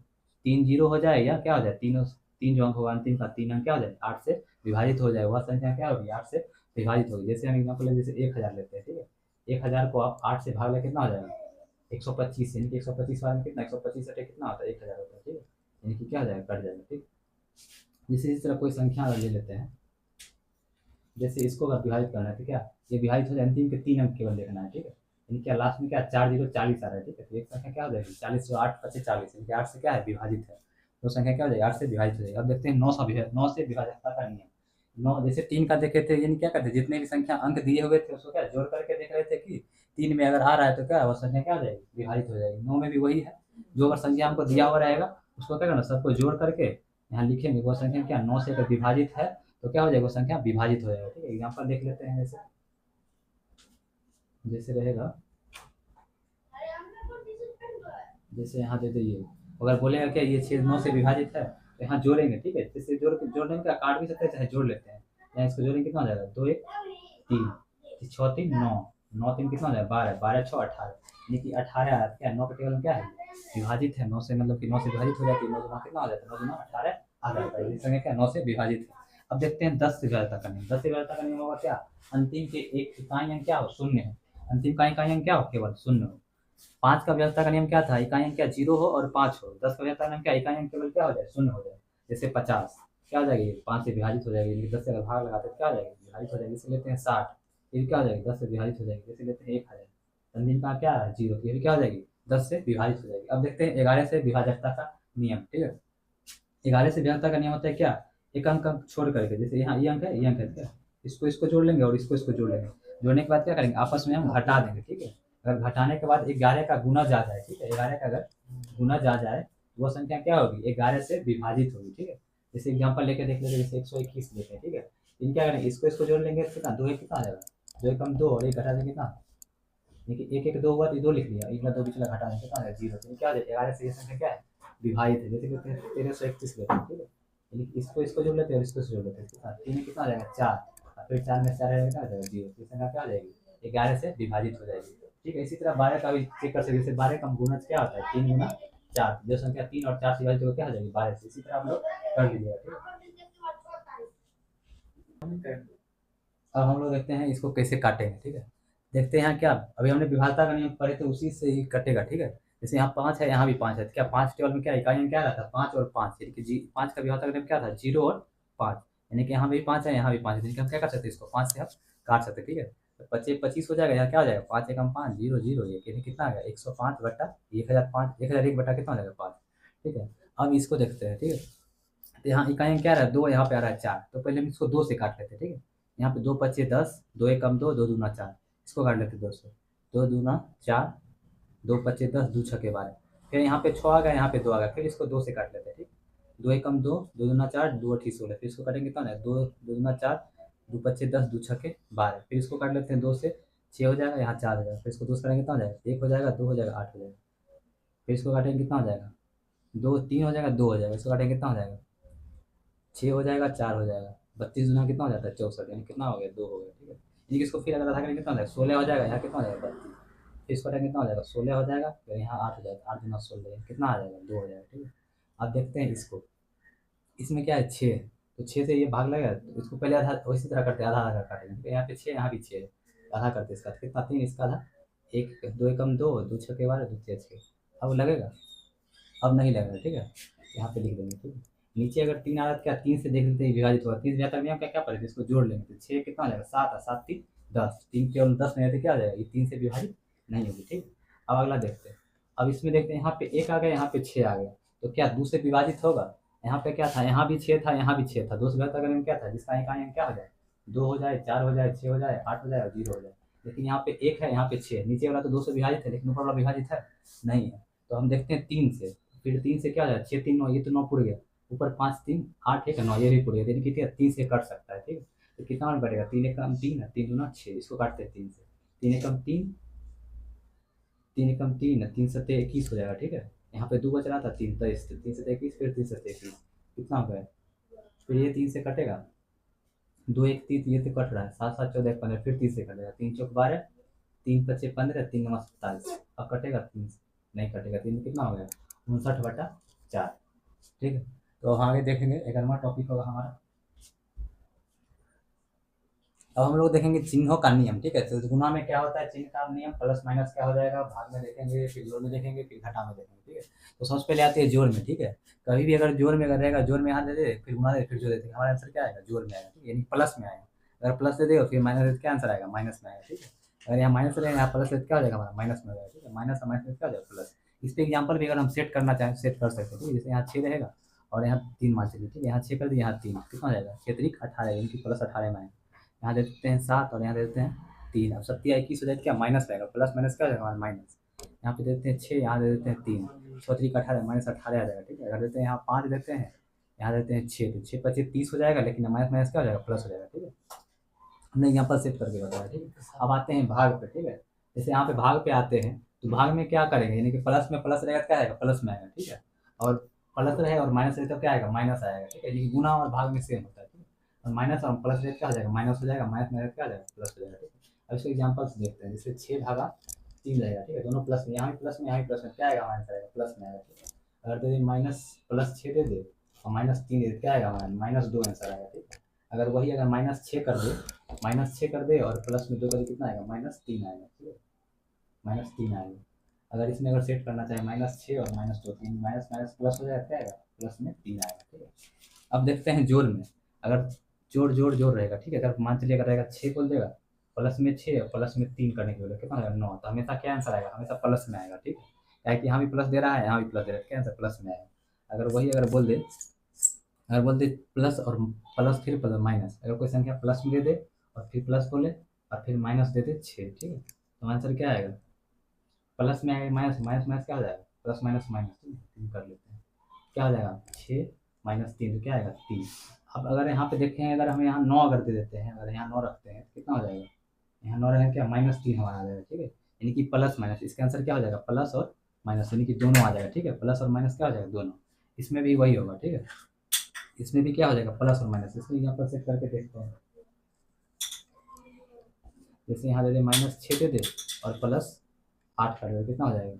3 0 हो जाए या क्या हो जाए, तीनों 3 जो अंक होगा अंतिम का 3 अंक क्या हो जाए, 8 से विभाजित हो जाए, वह संख्या क्या होगी, 8 से विभाजित होगी। जैसे हम एग्जाम्पल जैसे 1000 लेते हैं, ठीक है। 1000 को आप 8 से भाग ले कितना हो जाएगा, 125, यानी कि 125 बार में कितना 125 सटे कितना होता है, 1000 होता है, ठीक है। यानी कि क्या हो जाएगा, कट जाएगा, ठीक। जैसे इस तरह कोई संख्या ले लेते हैं, जैसे इसको अगर विभाजित करना है तो क्या ये विभाजित हो जाए, अंतिम के 3 अंक केवल देखना है, ठीक है। यानी क्या लास्ट में क्या 4 0 40 आ रहा है, ठीक है। तो एक संख्या क्या हो जाएगी 40 जो 8 25 40, यानी कि 8 से क्या है विभाजित है, तो संख्या क्या हो जाएगी 8 से विभाजित हो जाएगी। अब देखते हैं 9 से विभाजकता का नियम। 9 जैसे 3 का देखे थे, यानी क्या करते, जितने भी संख्या अंक दिए हुए थे उसको क्या जोड़ करके देख रहे थे कि 3 में अगर आ रहा है तो क्या वो संख्या क्या हो जाएगी, विभाजित हो जाएगी। 9 में भी वही है, जो अगर संख्या हमको दिया हुआ रहेगा उसको क्या करना, सबको जोड़ करके यहाँ लिखेंगे, वो संख्या क्या 9 से अगर विभाजित है तो क्या हो जाएगा, वो संख्या विभाजित हो जाएगा। ठीक है, एग्जाम्पल देख लेते हैं। जैसे जैसे रहेगा, जैसे यहाँ दे दिए, अगर बोलेगा क्या ये 6 9 से विभाजित है तो यहाँ जोड़ेंगे। ठीक है, जैसे जोड़ने का काट भी सकते हैं, चाहे जोड़ लेते हैं। यहाँ इसको जोड़ेंगे कितना हो जाएगा, 2 1 3 6 3 9 9 3 कितना हो जाएगा 12 12 6 18, यानी कि 18 आया। क्या 9 के टेबल में क्या है, विभाजित है 9 से, मतलब कि 9 से विभाजित हो जाती है। 9 गुना कितना हो जाता है, 9 गुना 18 आ जाता है। इस संख्या क्या 9 से विभाजित है। अब देखते हैं 10 से विभाजित का नियम। 10 से विभाजित का नियम होगा क्या, अंतिम के एक इकाई अंक क्या हो, शून्य हो। अंतिम का इकाई अंक क्या हो, केवल शून्य हो। 5 का व्यवस्था का नियम क्या था, इकाई अंक क्या 0 हो और 5 हो। 10 का व्यवस्था का नियम क्या, इकाई अंक केवल क्या हो जाए, शून्य हो जाए। जैसे 50 क्या हो जाएगी, 5 से विभाजित हो जाएगी, 10 से अगर भाग लगाते तो क्या हो जाएगी, विभाजित हो जाएगी। जैसे लेते हैं 60, ये भी क्या हो जाएगी 10 से विभाजित हो जाएगी। जैसे लेते हैं 1000, अंतिम का क्या है 0, ये भी क्या हो जाएगी 10 से विभाजित हो जाएगी। अब देखते हैं 11 से विभाजकता का नियम। ठीक है, 11 से विभाजकता का नियम होता है क्या, एक अंक अंक छोड़ करके, जैसे यहाँ ये अंक है, ये अंक है, क्या इसको इसको जोड़ लेंगे और इसको जोड़ लेंगे। जोड़ने के बाद क्या करेंगे, आपस में हम घटा देंगे। ठीक है, अगर घटाने के बाद 11 का गुना जा जाए, ठीक है, 11 का अगर गुना जा जाए वो संख्या क्या होगी, 11 से विभाजित होगी। ठीक है, जैसे एग्जाम्पल लेके देख लेते हैं, जैसे 121 लेते हैं। ठीक है, इन क्या करेंगे, इसको इसको जोड़ लेंगे, कितना 2 1 कितना आ जाएगा, 2 1 कम 2 और 1 घटा देंगे कितना, देखिए 1 1 2 हुआ तो 2 लिख लिया, इतना 2 पिछला घटा देंगे कितना आ जाएगा 0। तो क्या हो जाएगा, 11 से ये संख्या क्या है, विभाजित है। जैसे कहते हैं 1331 लेते हैं। ठीक है, यानी कि इसको इसको जोड़ लेते हैं और इसको जोड़ लेते हैं, कितना 3 में कितना आ जाएगा 4, फिर 4 में 4 रहेगा क्या आ जाएगा 0। तो संख्या क्या आ जाएगी, 11 से विभाजित हो जाएगी। ठीक है, इसी तरह 12 का भी चेक कर सकते हैं। जैसे 12 का गुणज क्या होता है, 3 गुना 4, जो संख्या 3 और 4 से विभाजित होकर क्या हो जाएगी 12 से। इसी तरह आप लोग कर लीजिएगा। ठीक है, अब हम लोग देखते हैं इसको कैसे काटेंगे। ठीक है, देखते हैं यहाँ क्या, अभी हमने विभाजता का नियम पढ़े थे, उसी से ही कटेगा। ठीक है, जैसे यहाँ 5 है, यहाँ भी 5 है, तो क्या 5 टेबल में क्या इकाइयाँ क्या रहता है 5 और 5, यानी कि 5 का विभाजता का नियम क्या था 0 और 5, यानी कि यहाँ भी 5 है, यहाँ भी 5 है, यानी कि हम क्या कर सकते हैं, इसको 5 से हम काट सकते हैं। ठीक है, तो 25 25 हो जाएगा, यहाँ क्या हो जाएगा 5 एकम 5 0 0 1, यानी कितना आ गया 105 बटा 1005, 1001 बटा कितना हो जाएगा 5। ठीक है, अब इसको देखते हैं। ठीक है, तो यहाँ इकाइयाँ क्या रहा है 2, यहाँ पे आ रहा है 4, तो पहले हम इसको 2 से काट लेते हैं। ठीक है, यहाँ पे 2 पच्चे 10, 2 एकम 2, 2 दूना 4, इसको काट लेते हैं 2 से, 2 दूना 4, 2 पच्चे 10, 2 छके 12, फिर यहाँ पे 6 आ गया, यहाँ पे 2 आ गया, फिर इसको 2 से काट लेते हैं। ठीक, 2 एकम 2, 2 दूना 4, 2 अठी 16, फिर इसको काटेंगे कितना है 2 2 दूना 4, 2 पच्चे 10, 2 छके 12, फिर इसको काट लेते हैं 2 से, 6 हो जाएगा, यहाँ 4 हो जाएगा, फिर इसको 2 से करेंगे कितना हो जाएगा 1 हो जाएगा, 2 हो जाएगा 8 हो जाएगा, फिर इसको काटेंगे कितना हो जाएगा 2 3 हो जाएगा, 2 हो जाएगा, इसको काटेंगे कितना हो जाएगा 6 हो जाएगा, 4 हो जाएगा, 32 गुना कितना हो जाता है 64, यानी कितना हो गया 2 हो गया। ठीक है, यानी कि इसको फिर अगर आधा करेंगे कितना हो जाएगा 16 हो जाएगा, यहाँ कितना हो जाएगा 32, फिर इसको करेंगे कितना हो जाएगा 16 हो जाएगा, फिर यहाँ 8 हो जाएगा, 8 गुना 16 कितना आ जाएगा 2 हो जाएगा। ठीक है, अब देखते हैं इसको, इसमें क्या है 6, तो 6 से ये भाग लगेगा, तो इसको पहले आधा उसी तरह करते हैं, आधा आधा काटेंगे। ठीक है, यहाँ पे 6, यहाँ भी 6 है, आधा करते हैं इसका, तो कितना 3, इसका आधा 1, 2 एकम 2, 2 छके 12, 2 6 6, अब लगेगा, अब नहीं लगेगा। ठीक है, यहाँ पे लिख देंगे। ठीक है, नीचे अगर 3 आ रहा है, क्या 3 से देख लेते हैं विभाजित होगा, 3 से जाता नियम क्या क्या पड़ेगा, इसको जोड़ लेंगे, तो 6 कितना आ जाएगा 7, 7 3 10, 3 केवल 10 नहीं रहते, क्या आ जाएगा ये 3 से विभाजित नहीं होगी। ठीक, अब अगला देखते हैं। अब इसमें देखते हैं, यहाँ पे 1 आ गया, यहाँ पे 6 आ गया, तो क्या 2 से विभाजित होगा, यहाँ पे क्या था, यहाँ भी 6 था, यहाँ भी 6 था, 2 से विभाजित अगर क्या था, जिसका एक आयन क्या हो जाए 2 हो जाए, 4 हो जाए, 6 हो जाए, 8 हो जाए और 0 हो जाए। लेकिन यहाँ पे 1 है, यहाँ पे 6 है, नीचे वाला तो 2 से विभाजित है, लेकिन ऊपर वाला विभाजित है नहीं है। तो हम देखते हैं 3 से, फिर 3 से क्या हो जाए 6 3 9, ये तो 9 पुड़ गया, ऊपर 5 3 8 1 9, ये भी पुड़ गया, यानी कि 3 से कट सकता है। ठीक है, तो कितना और कटेगा 3 एकम 3 है, 3 दूना 6, इसको काटते हैं 3 से, 3 एकम 3, 3 एकम 3 3 सत्ते 21 हो जाएगा। ठीक है, यहाँ पे 2 बच रहा था 3 23, 3 सत्ते 21, फिर 3 सत्ते 21 कितना हो गया, फिर ये 3 से कटेगा, 2 1 3, ये तो कट रहा है, 7 7 14 15, फिर 3 से कटेगा, 3 चौक 12, 3 पच्चे 15, 3 नवा 27, अब कटेगा 3 से नहीं कटेगा, 3 में कितना हो गया 59/4। ठीक है, तो हम आगे देखेंगे, 11वां टॉपिक होगा हमारा। अब हम लोग देखेंगे चिन्हों का नियम। ठीक है, तो गुणा में क्या होता है चिन्ह का नियम, प्लस माइनस क्या हो जाएगा, भाग में देखेंगे, फिर जोड़ में देखेंगे, फिर घटा में देखेंगे। ठीक है, तो सबसे पहले आती है जोड़ में। ठीक है, कभी भी अगर जोड़ में अगर रहेगा, जोड़ में यहाँ दे दे, फिर गुणा दे, फिर जोड़ देते हैं, हमारा आंसर क्या आएगा जोड़ में आएगा, यानी प्लस में आएगा। अगर प्लस दे देगा फिर माइनस दे, क्या आंसर आएगा माइनस में आएगा। ठीक है, अगर यहाँ माइनस रहेगा, यहाँ प्लस क्या हो जाएगा हमारा माइनस में हो जाएगा। ठीक है, माइनस और माइनस क्या हो जाएगा प्लस। इस पर एग्जाम्पल भी अगर हम सेट करना चाहें सेट कर सकते हैं। ठीक है, जैसे यहाँ 6 रहेगा और यहाँ 3 मान चलिए, ठीक है, यहाँ 6 कर दिए, यहाँ 3, कितना हो जाएगा 6 3 18, यानी कि प्लस 18 में आए। यहाँ दे देते हैं 7 और यहाँ दे देते हैं 3। अब 7 21 हो जाए क्या माइनस रहेगा, प्लस माइनस क्या हो जाएगा माइनस। यहाँ पे देते हैं 6, यहाँ दे देते हैं 3, 6 3 18 माइनस 18 आ जाएगा, ठीक है। अगर देते हैं यहाँ 5 देते हैं, यहाँ देते हैं 6, तो 6 25 30 हो जाएगा, लेकिन माइनस माइनस क्या हो जाएगा प्लस हो जाएगा, ठीक है। हमने यहाँ पर सेट करके बताया, ठीक है। अब आते हैं भाग पे, ठीक है। जैसे यहाँ पे भाग पे आते हैं तो भाग में क्या करेंगे, यानी कि प्लस में प्लस रहेगा तो क्या आएगा प्लस में आएगा, ठीक है। और प्लस रहेगा और माइनस रहेगा तो क्या आएगा माइनस आएगा, ठीक है। ये गुना और भाग में सेम होता है, ठीक है। और माइनस और प्लस रहेगा क्या हो जाएगा माइनस हो जाएगा, माइनस में क्या हो जाएगा प्लस हो जाएगा, ठीक है। अब इसके एग्जाम्पल्स देखते हैं। जैसे 6/3 रहेगा, ठीक है, दोनों प्लस में, यहाँ भी प्लस में यहाँ भी प्लस में, क्या आएगा हमारा आंसर आएगा प्लस में आएगा, ठीक है। अगर दे दे माइनस प्लस 6 दे दे और -3 दे दे, क्या आएगा हमारा -2 आंसर आएगा, ठीक है। अगर वही अगर -6 कर दे, -6 कर दे और प्लस में 2 कर दे, कितना आएगा -3 आएगा, ठीक है, -3 आएगा। अगर इसमें अगर सेट करना चाहे -6 और -2, 3 माइनस माइनस प्लस हो जाएगा, क्या आएगा प्लस में 3 आएगा, ठीक है। अब देखते हैं जोड़ में। अगर जोड़ जोड़ जोड़ रहेगा, ठीक है, अगर मान चलिए अगर रहेगा 6 बोल देगा, प्लस में 6 और प्लस में 3 करने के लिए कितना आएगा 9, तो हमेशा क्या आंसर आएगा हमेशा प्लस में आएगा, ठीक है। क्या है कि यहाँ भी प्लस दे रहा है, यहाँ भी प्लस दे रहा है, क्या आंसर प्लस में आएगा। अगर वही अगर बोल दे, अगर बोल दे प्लस और प्लस फिर प्लस माइनस, अगर कोई संख्या प्लस में दे दे और फिर प्लस बोले और फिर माइनस दे दे 6, ठीक है, तो आंसर क्या आएगा प्लस में आएगा, माइनस माइनस माइनस क्या हो जाएगा प्लस माइनस माइनस, ठीक है, 3 कर लेते हैं, क्या हो जाएगा 6 -3, तो क्या आएगा 3। अब अगर यहाँ पे देखें, अगर हम यहाँ 9 अगर दे देते हैं, अगर यहाँ 9 रखते हैं तो कितना हो जाएगा, यहाँ 9 रहेगा क्या -3 हमारा आ जाएगा, ठीक है, यानी कि प्लस माइनस, इसका आंसर क्या हो जाएगा प्लस और माइनस, यानी कि दोनों आ जाएगा, ठीक है, प्लस और माइनस क्या हो जाएगा दोनों। इसमें भी वही होगा, ठीक है, इसमें भी क्या हो जाएगा प्लस और माइनस। इसमें यहाँ पर सेट करके देखते हैं। जैसे यहाँ दे दे -6 दे दे और +8 कर दे, कितना हो जाएगा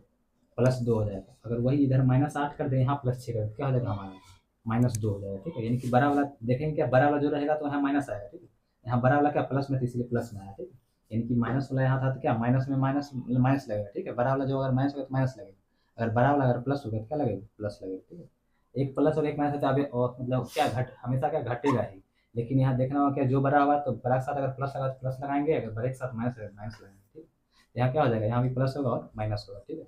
+2 हो जाएगा। अगर वही इधर -8 कर दे, यहाँ +6 कर दे, क्या हो जाएगा हमारा -2 हो जाएगा, ठीक है। यानी कि बड़ा वाला देखेंगे, क्या बड़ा वाला जो रहेगा तो यहाँ माइनस आएगा, ठीक है, यहाँ बड़ा वाला क्या प्लस में था इसलिए प्लस में आया, ठीक है। यानी कि माइनस वाला यहाँ था तो क्या माइनस में माइनस माइनस लगेगा, ठीक है। बड़ा वाला जो अगर माइनस होगा तो माइनस लगेगा, अगर बड़ा वाला अगर प्लस होगा तो क्या लगेगा प्लस लगेगा, ठीक है। एक प्लस और एक माइनस है तो अभी और मतलब क्या घट हमेशा क्या घटेगा ही, लेकिन यहाँ देखना होगा क्या जो बड़ा होगा तो बड़ा के साथ अगर प्लस लगा तो प्लस लगाएंगे, अगर बड़े के साथ माइनस लगा माइनस लगाएंगे, ठीक है। यहाँ क्या हो जाएगा, यहाँ भी प्लस होगा और माइनस होगा, ठीक है।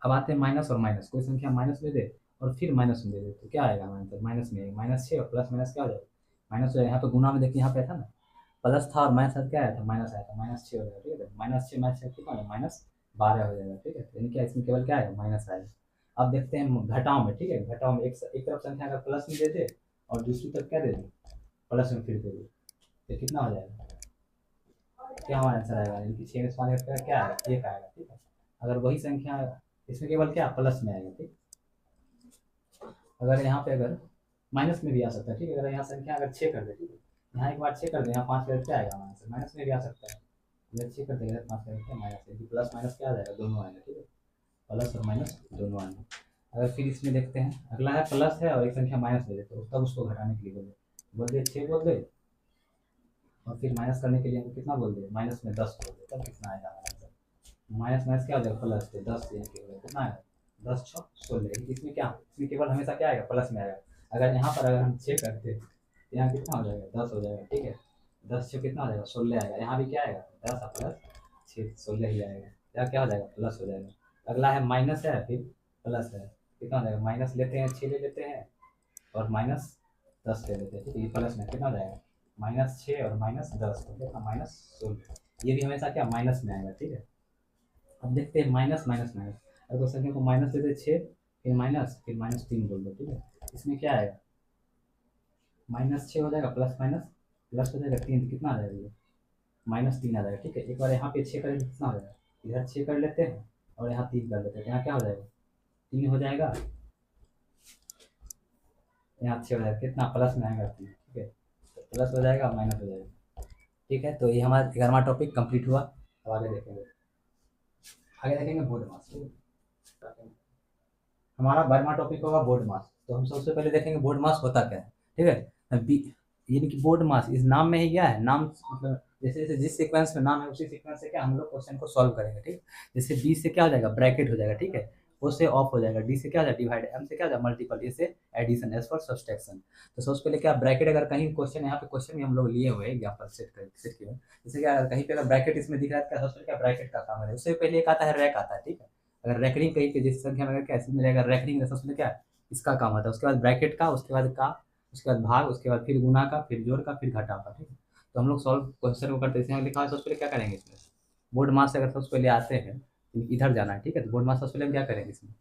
अब आते हैं माइनस और माइनस, कोई संख्या माइनस में दे और फिर माइनस में दे दे तो क्या आएगा हमारे आंसर माइनस में -6 और प्लस माइनस क्या हो जाएगा माइनस हो जाएगा। यहाँ पे गुना में देखिए यहाँ पे था ना प्लस था और माइनस क्या आया था माइनस आया था, -6 हो जाएगा, ठीक है। -6 -6 कितना हो जाएगा -12 हो जाएगा, ठीक है। यानी क्या इसमें केवल क्या आएगा माइनस आएगा। अब देखते हैं घटाओ में, ठीक है, घटाओ में एक तरफ संख्या अगर प्लस में दे दे और दूसरी तरफ क्या दे दे प्लस में फिर दे दे, तो कितना हो जाएगा, क्या हमारा आंसर आएगा, यानी कि 6 में से 5 का क्या आएगा 1 आएगा, ठीक है। अगर वही संख्या इसमें केवल क्या प्लस में आएगा, ठीक। अगर यहाँ पे अगर माइनस में भी आ सकता है, ठीक है, अगर यहाँ संख्या अगर 6 कर दे, ठीक है, यहाँ एक बार 6 कर दे, यहाँ 5 कर क्या आएगा हमारा आंसर माइनस में भी आ सकता है, इधर 6 कर देगा 5 कर क्या माइनस है, प्लस माइनस क्या आ जाएगा दोनों आएगा, ठीक है, प्लस और माइनस दोनों आएंगे। अगर फिर इसमें देखते हैं अगला है प्लस है और एक संख्या माइनस दे देते हो तब उसको घटाने के लिए बोल दे 6 बोल दे और फिर माइनस करने के लिए हमको कितना बोल दे माइनस में 10 बोल दे, तब कितना आएगा हमारा आंसर माइनस माइनस क्या हो जाएगा प्लस से 10 से कितना आएगा 10 6 16। इसमें क्या इसमें केवल हमेशा क्या आएगा प्लस में आएगा। अगर यहाँ पर अगर हम 6 करते तो यहाँ कितना हो जाएगा 10 हो जाएगा, ठीक है, 10 से कितना हो जाएगा 16 आएगा। यहाँ भी क्या आएगा 10 और प्लस 6 16 ही आएगा, यहाँ क्या हो जाएगा प्लस हो जाएगा। अगला है माइनस है फिर प्लस है, कितना हो जाएगा माइनस लेते हैं 6 ले लेते हैं और -10 ले लेते हैं, ठीक है, ये प्लस में कितना हो जाएगा -6 और -10 कितना -16। ये भी हमेशा क्या माइनस में आएगा, ठीक है। अब देखते हैं माइनस माइनस माइनस, अगर कोई संख्या को माइनस देते 6 फिर -3 बोल दो, ठीक है। इसमें क्या आएगा -6 हो जाएगा प्लस माइनस प्लस हो जाएगा 3 कितना आ जाएगा ये -3 आ जाएगा, ठीक है। एक बार यहाँ पे 6 करेंगे कितना हो जाएगा इधर 6 कर लेते हैं और यहाँ 3 कर लेते हैं, यहाँ क्या हो जाएगा 3 हो जाएगा, यहाँ 6 हो जाएगा कितना प्लस में आएगा 3, ठीक है, तो प्लस हो जाएगा माइनस हो जाएगा, ठीक है। तो ये हमारा 11वां टॉपिक कंप्लीट हुआ। अब आगे देखेंगे बोर्ड मास, हमारा 12वां टॉपिक होगा बोर्ड मास। तो हम सबसे पहले देखेंगे बोर्ड मास होता क्या है, ठीक है। यानी कि बोर्ड मास इस नाम में ही क्या है, नाम मतलब जैसे जैसे जिस सीक्वेंस में नाम है उसी सीक्वेंस से क्या हम लोग क्वेश्चन को सॉल्व करेंगे, ठीक। जैसे बी से क्या हो जाएगा ब्रैकेट हो जाएगा, ठीक है, ओ से ऑफ हो जाएगा, डी से क्या हो जाएगा डिवाइड, एम से क्या हो जाएगा मल्टीपल, ए से एडिशन, एस फॉर सब्सट्रैक्शन। तो सबसे पहले क्या ब्रैकेट अगर कहीं क्वेश्चन यहाँ पे क्वेश्चन भी हम लोग लिए हुए हैं एग्जाम्पल सेट किए हुए, जैसे क्या कहीं पे अगर ब्रैकेट इसमें दिख रहा है सबसे क्या ब्रैकेट का काम है, उससे पहले एक आता है रैक आता है, ठीक है। अगर रैकरिंग कहीं पे जिस संख्या में क्या इसमें रहेगा रैकरिंग सबसे क्या इसका काम होता है, उसके बाद ब्रैकेट का, उसके बाद का, उसके बाद भाग, उसके बाद फिर गुना का, फिर जोड़ का, फिर घटा का, ठीक है। तो हम लोग सॉल्व क्वेश्चन को करते हैं। यहाँ लिखा है सबसे पहले क्या करेंगे इसमें, बोर्ड मास से अगर सबसे पहले आते हैं तो इधर जाना है, ठीक है। तो बोर्ड मास सबसे पहले हम क्या करेंगे इसमें,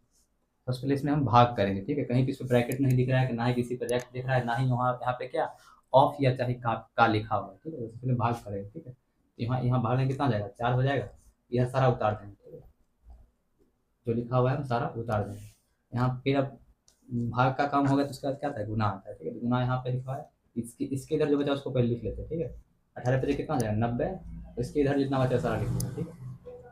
सबसे पहले इसमें हम भाग करेंगे, ठीक है। कहीं भी इसमें ब्रैकेट नहीं दिख रहा है, ना ही किसी प्रोजेक्ट दिख रहा है, ना ही वहाँ यहाँ पे क्या ऑफ या चाहे का लिखा हुआ है, ठीक है। सबसे पहले भाग करेंगे, ठीक है। तो यहाँ यहाँ भाग में कितना हो जाएगा, 4 हो जाएगा। यह सारा उतार देंगे, ठीक है। जो लिखा हुआ है हम सारा उतार देंगे। यहाँ फिर अब भाग का काम हो गया तो उसके बाद क्या आता है, गुना आता है, ठीक है। तो गुना यहाँ पे लिखा है, इसके इधर जो बचा उसको पहले लिख लेते हैं, ठीक है। 18 पे कितना हो जाएगा, 90। तो इसके इधर जितना बचा सारा लिख लेंगे, ठीक है।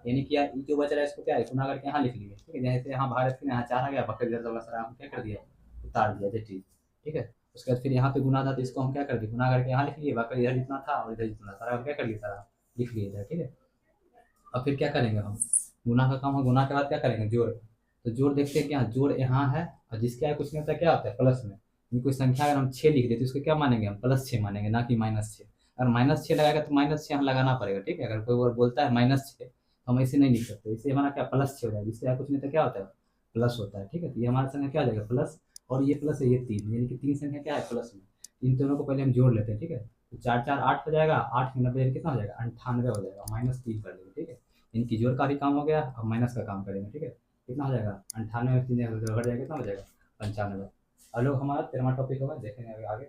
यानी कि यार जो बच रहा है इसको क्या है, गुना करके यहाँ लिख लिए, ठीक है। जैसे यहाँ भारत के यहाँ 4 आ गया, बकरी इधर वाला सारा हम क्या कर दिया, उतार दिया जैसे, ठीक है। उसके बाद फिर यहाँ पे गुना था तो इसको हम क्या कर दिए, गुना करके यहाँ लिख लिए, बकरी इधर जितना था और इधर जितना सारा हम क्या कर लिए, सारा लिख लिए इधर, ठीक है। अब फिर क्या करेंगे हम, गुना का काम है, गुना के बाद क्या करेंगे, जोड़। तो जोड़ देखते हैं, क्या जोड़ यहाँ है और जिसके आगे कुछ नहीं होता क्या होता है, प्लस में। कोई संख्या अगर हम 6 लिख देते तो उसको क्या मानेंगे हम, +6 मानेंगे, ना कि -6। अगर -6 लगाएगा तो -6 यहाँ लगाना पड़ेगा, ठीक है। अगर कोई और बोलता है -6 तो हम ऐसे नहीं लिख सकते, इससे हमारा क्या +6 हो जाएगा, जिसके आगे कुछ नहीं तो क्या होता है, प्लस होता है, ठीक है। तो ये हमारा संख्या क्या हो जाएगा, प्लस, और ये प्लस है, ये 3, यानी कि 3 संख्या क्या है, प्लस में। इन दोनों को पहले हम जोड़ लेते हैं, ठीक है। तो 4 4 8 हो जाएगा, 8 में 90 कितना हो जाएगा, 98 हो जाएगा, -3 कर देंगे, ठीक है। इनकी जोड़ का भी काम हो गया, अब माइनस का काम करेंगे, ठीक है। कितना हो जाएगा, 98 में 3 घट जाएगा, कितना हो जाएगा, 95। अब लोग हमारा 13वां टॉपिक होगा, देखेंगे अभी आगे।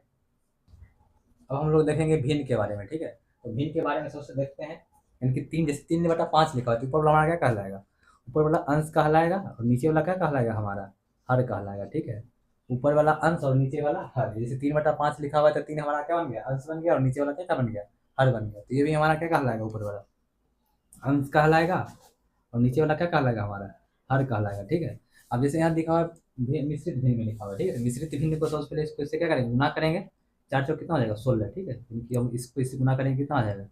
अब हम लोग देखेंगे भिन्न के बारे में, ठीक है। तो भिन्न के बारे में सबसे देखते हैं, इनकी 3, जैसे 3/5 लिखा है तो ऊपर वाला हमारा क्या कहलाएगा, ऊपर वाला अंश कहलाएगा और नीचे वाला क्या कहलाएगा, हमारा हर कहलाएगा, ठीक है। ऊपर वाला अंश और नीचे वाला हर, जैसे 3/5 लिखा हुआ है तो 3 हमारा क्या बन गया, अंश बन गया, और नीचे वाला क्या बन गया, हर बन गया। तो ये भी हमारा क्या कहलाएगा, ऊपर वाला अंश कहलाएगा और नीचे वाला क्या कहलाएगा, हमारा हर कहलाएगा, ठीक है। अब जैसे यहाँ लिखा हुआ है मिश्रित भिन्न में लिखा हुआ है, ठीक है। तो मिश्रित भिन्न को सबसे पहले इसको इससे क्या करेंगे, गुना करेंगे। 4 चौक कितना हो जाएगा, 16, ठीक है। क्योंकि हम इसको इससे गुना करेंगे, कितना आ जाएगा,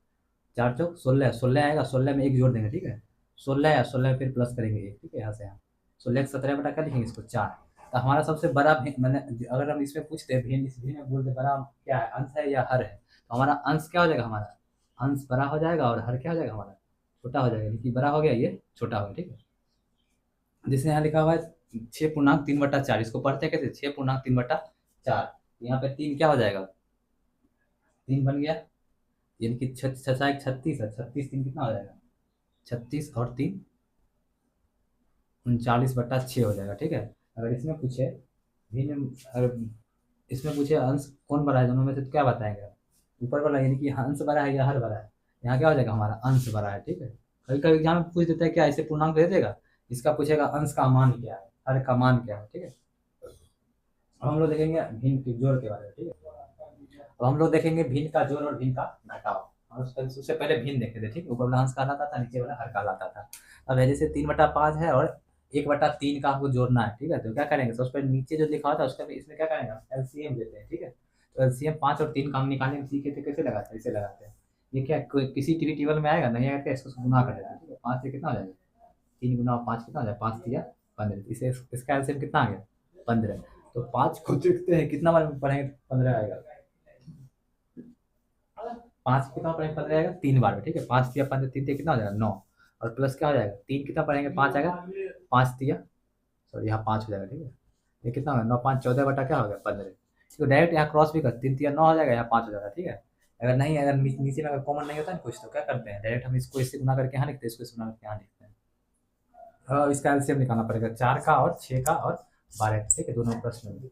4 चौक 16, 16 आएगा, 16 में 1 जोड़ देंगे, ठीक है। 16 या 16 में फिर प्लस करेंगे 1, ठीक है। यहाँ से यहाँ 16 17 बटा क्या लिखेंगे, इसको 4। तो हमारा सबसे बड़ा मैंने, अगर हम इसमें पूछते हैं भिन्न, इस भिन्न में बोलते बड़ा क्या है, अंश है या हर है, तो हमारा अंश क्या हो जाएगा, हमारा अंश बड़ा हो जाएगा और हर क्या हो जाएगा, हमारा छोटा हो जाएगा। क्योंकि बड़ा हो गया, ये छोटा हो गया, ठीक है। जैसे यहाँ लिखा हुआ है 6/3/4, इसको पढ़ते हैं कैसे, 6/3/4। यहाँ पे 3 क्या हो जाएगा, 3 बन गया, यानी कि 36 है, 36 3 कितना हो जाएगा, 36 और 3 39/6 हो जाएगा, ठीक है। अगर इसमें पूछे भिन्न, अगर इसमें पूछे अंश कौन बड़ा है दोनों में से, तो क्या बताएंगे आप? ऊपर वाला, यानी कि अंश बड़ा है या हर बड़ा है। यहाँ क्या हो जाएगा, हमारा अंश बड़ा है, ठीक है। कभी कभी एग्जाम में पूछ देता है क्या, ऐसे पूर्णांक दे देगा, इसका पूछेगा अंश का मान क्या है, हर का मान क्या है, ठीक है। अब हम लोग देखेंगे भिन्न के जोड़ के बारे में, ठीक है। अब हम लोग देखेंगे भिन्न का जोड़ और भिन्न का घटाव। और उससे पहले भिन्न देखे थे, ठीक है। ऊपर वाला अंश कहलाता था, नीचे वाला हर कहलाता था। अब है जैसे 3/5 है और 1/3 का हमको जोड़ना है, ठीक है। तो क्या करेंगे, सबसे पहले नीचे जो लिखा होता है उसका इसमें क्या करेंगे, एलसीएम देते हैं, ठीक है। तो एलसीएम 5 और 3 का हम निकालने में सीखे थे, कैसे लगाते हैं, इसे लगाते हैं। ये क्या किसी टीवी टेबल में आएगा, नहीं आएगा, इसको गुना कर देते हैं, ठीक है। 5 से कितना हो जाएगा, 3 गुना 5 कितना हो जाएगा, 5 तिया 15। इसे इसका एलसीएम कितना आ गया, 15। तो 5 को देखते हैं कितना बार पढ़ेंगे, 15 आएगा। 5 कितना पढ़ेंगे, 15 आएगा 3 बार में, ठीक है। 5 तिया 15, 3 तिया कितना हो जाएगा, 9। और प्लस क्या हो जाएगा, 3 कितना पढ़ेंगे, 5 आएगा, 5 तिया, सॉरी यहाँ 5 हो जाएगा, ठीक है। ये कितना होगा, 9 5 14 बटा क्या हो गया, 15। इसको डायरेक्ट यहाँ क्रॉस भी कर, 3 तिया 9 हो जाएगा, यहाँ 5 हो जाएगा, ठीक है। अगर नहीं, अगर नीचे में अगर कॉमन नहीं होता है कुछ, तो क्या करते हैं, डायरेक्ट हम इसको इससे गुना करके यहाँ लिखते हैं, इसको इससे गुना करके यहाँ लिखते हैं। इसका एलसीएम निकालना पड़ेगा, 4 का और 6 का और 12 का, ठीक है। दोनों प्रश्न में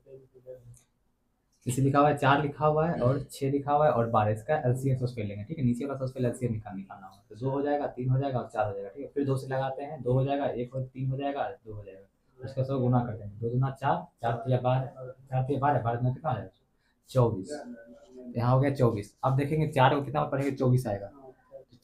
इसे लिखा हुआ है, 4 लिखा हुआ है और 6 लिखा हुआ है और 12, इसका एलसीएम सबसे पहले लेंगे, ठीक है। नीचे वाला सबसे पहले एलसीएम निकालना होगा। तो 2 हो जाएगा, 3 हो जाएगा और 4 हो जाएगा, ठीक है। फिर 2 से लगाते हैं, 2 हो जाएगा, 1 और 3 हो जाएगा, 2 हो जाएगा। उसका सब गुना करते हैं, 2 दूना 4, 4 तिया 12, 4 तिया 12, 12 दूना कितना हो जाएगा, 24। यहाँ हो गया 24। अब देखेंगे 4 को कितना बार पढ़ेंगे, 24 आएगा।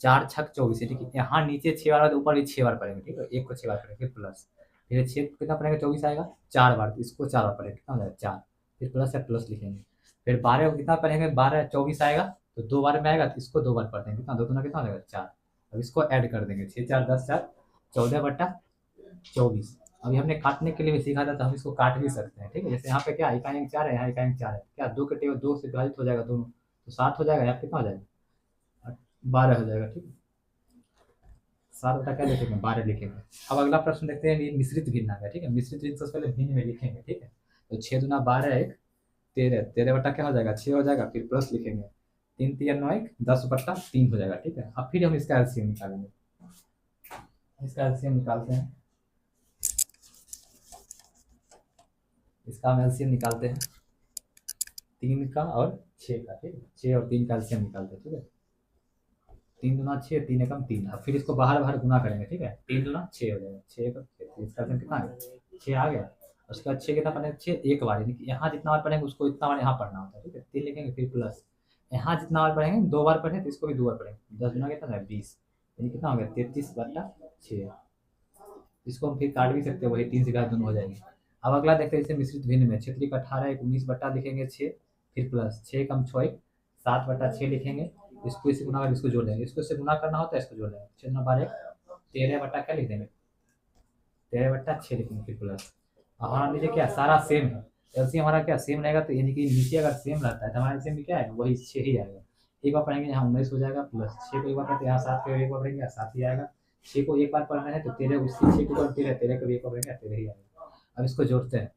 4 छक 24 है, ठीक है। यहाँ नीचे 6 बार, ऊपर भी 6 बार पढ़ेंगे, ठीक है। 1 को 6 बार पढ़ेंगे, फिर प्लस, फिर 6 कितना पढ़ेंगे, 24 आएगा 4 बार, तो इसको 4 बार पढ़ेंगे, कितना हो जाएगा 4, फिर प्लस है, प्लस लिखेंगे। फिर 12 को कितना पढ़ेंगे, 12 24 आएगा, तो 2 बार में आएगा, तो इसको 2 बार पढ़ते हैं, कितना 2 दूना कितना हो जाएगा 4। अब इसको ऐड कर देंगे, 6 4 10 4 14/24। अभी हमने काटने के लिए भी सीखा था, तो हम इसको काट भी सकते हैं, ठीक है। जैसे यहाँ पे क्या इकाई अंक 4 है, यहाँ इकाई अंक 4 है, क्या 2 के टेबल 2 से विभाजित हो जाएगा दोनों, तो 7 हो जाएगा, यहाँ कितना हो जाएगा, 12 हो जाएगा, ठीक है। 7 बटा क्या लिखेंगे, 12 लिखेंगे। अब अगला प्रश्न देखते हैं, ये मिश्रित भिन्न आ गया, ठीक है। मिश्रित भिन्न सबसे पहले भिन्न में लिखेंगे, ठीक है। तो 6 दूना 12 एक 13, 13 बटा क्या हो जाएगा 6 हो जाएगा, फिर प्लस लिखेंगे 3 3 9 1 10/3 हो जाएगा, ठीक है। अब फिर हम इसका एलसीएम निकालेंगे, इसका एलसीएम निकालते हैं, इसका हम एलसीएम निकालते हैं 3 का और 6 का, ठीक है। 6 और 3 का एलसीएम निकालते हैं, ठीक है। 3 दूना 6, 3 एकम 3। अब फिर इसको बाहर बाहर गुना करेंगे, ठीक है। 3 दूना 6 हो जाएगा, 6 इसका एलसीएम कितना है 6 आ गया। उसके बाद 6 कितना पढ़ेंगे 6 एक बार, यानी कि यहाँ जितना बार पढ़ेंगे उसको इतना बार यहाँ पढ़ना होता है, ठीक है। 3 लिखेंगे फिर प्लस, यहाँ जितना बार पढ़ेंगे 2 बार पढ़े तो इसको भी 2 बार पढ़ेंगे। 10 दूना कितना है 20, यानी कितना हो गया 33/6। इसको हम फिर काट भी सकते हैं, वही 3 से घात दोनों हो जाएंगे। अब अगला देखते हैं इसे मिश्रित भिन्न में, क्षेत्रीय का 18 एक 19 बट्टा लिखेंगे 6, फिर प्लस 6 कम 6 एक 7/6 लिखेंगे। इसको इससे गुना कर इसको जोड़ देंगे, इसको इससे गुना करना होता है, इसको जोड़ देंगे 6 दूना 12 13 बट्टा क्या लिख देंगे 13/6 लिखेंगे, फिर प्लस। अब हमारा नीचे क्या सारा सेम है, एलसीएम हमारा क्या सेम रहेगा, तो यानी कि नीचे अगर सेम रहता है तो हमारा एलसीएम क्या है वही 6 ही आएगा। एक बार पढ़ेंगे यहाँ 19 हो जाएगा, प्लस 6 को एक बार पढ़ते यहाँ 7 को एक बार पढ़ेंगे यहाँ 7 ही आएगा। 6 को एक बार पढ़ना है तो 13, उससे 6 को 13, 13 को भी एक बार पढ़ेंगे 13 ही आएगा। अब इसको जोड़ते हैं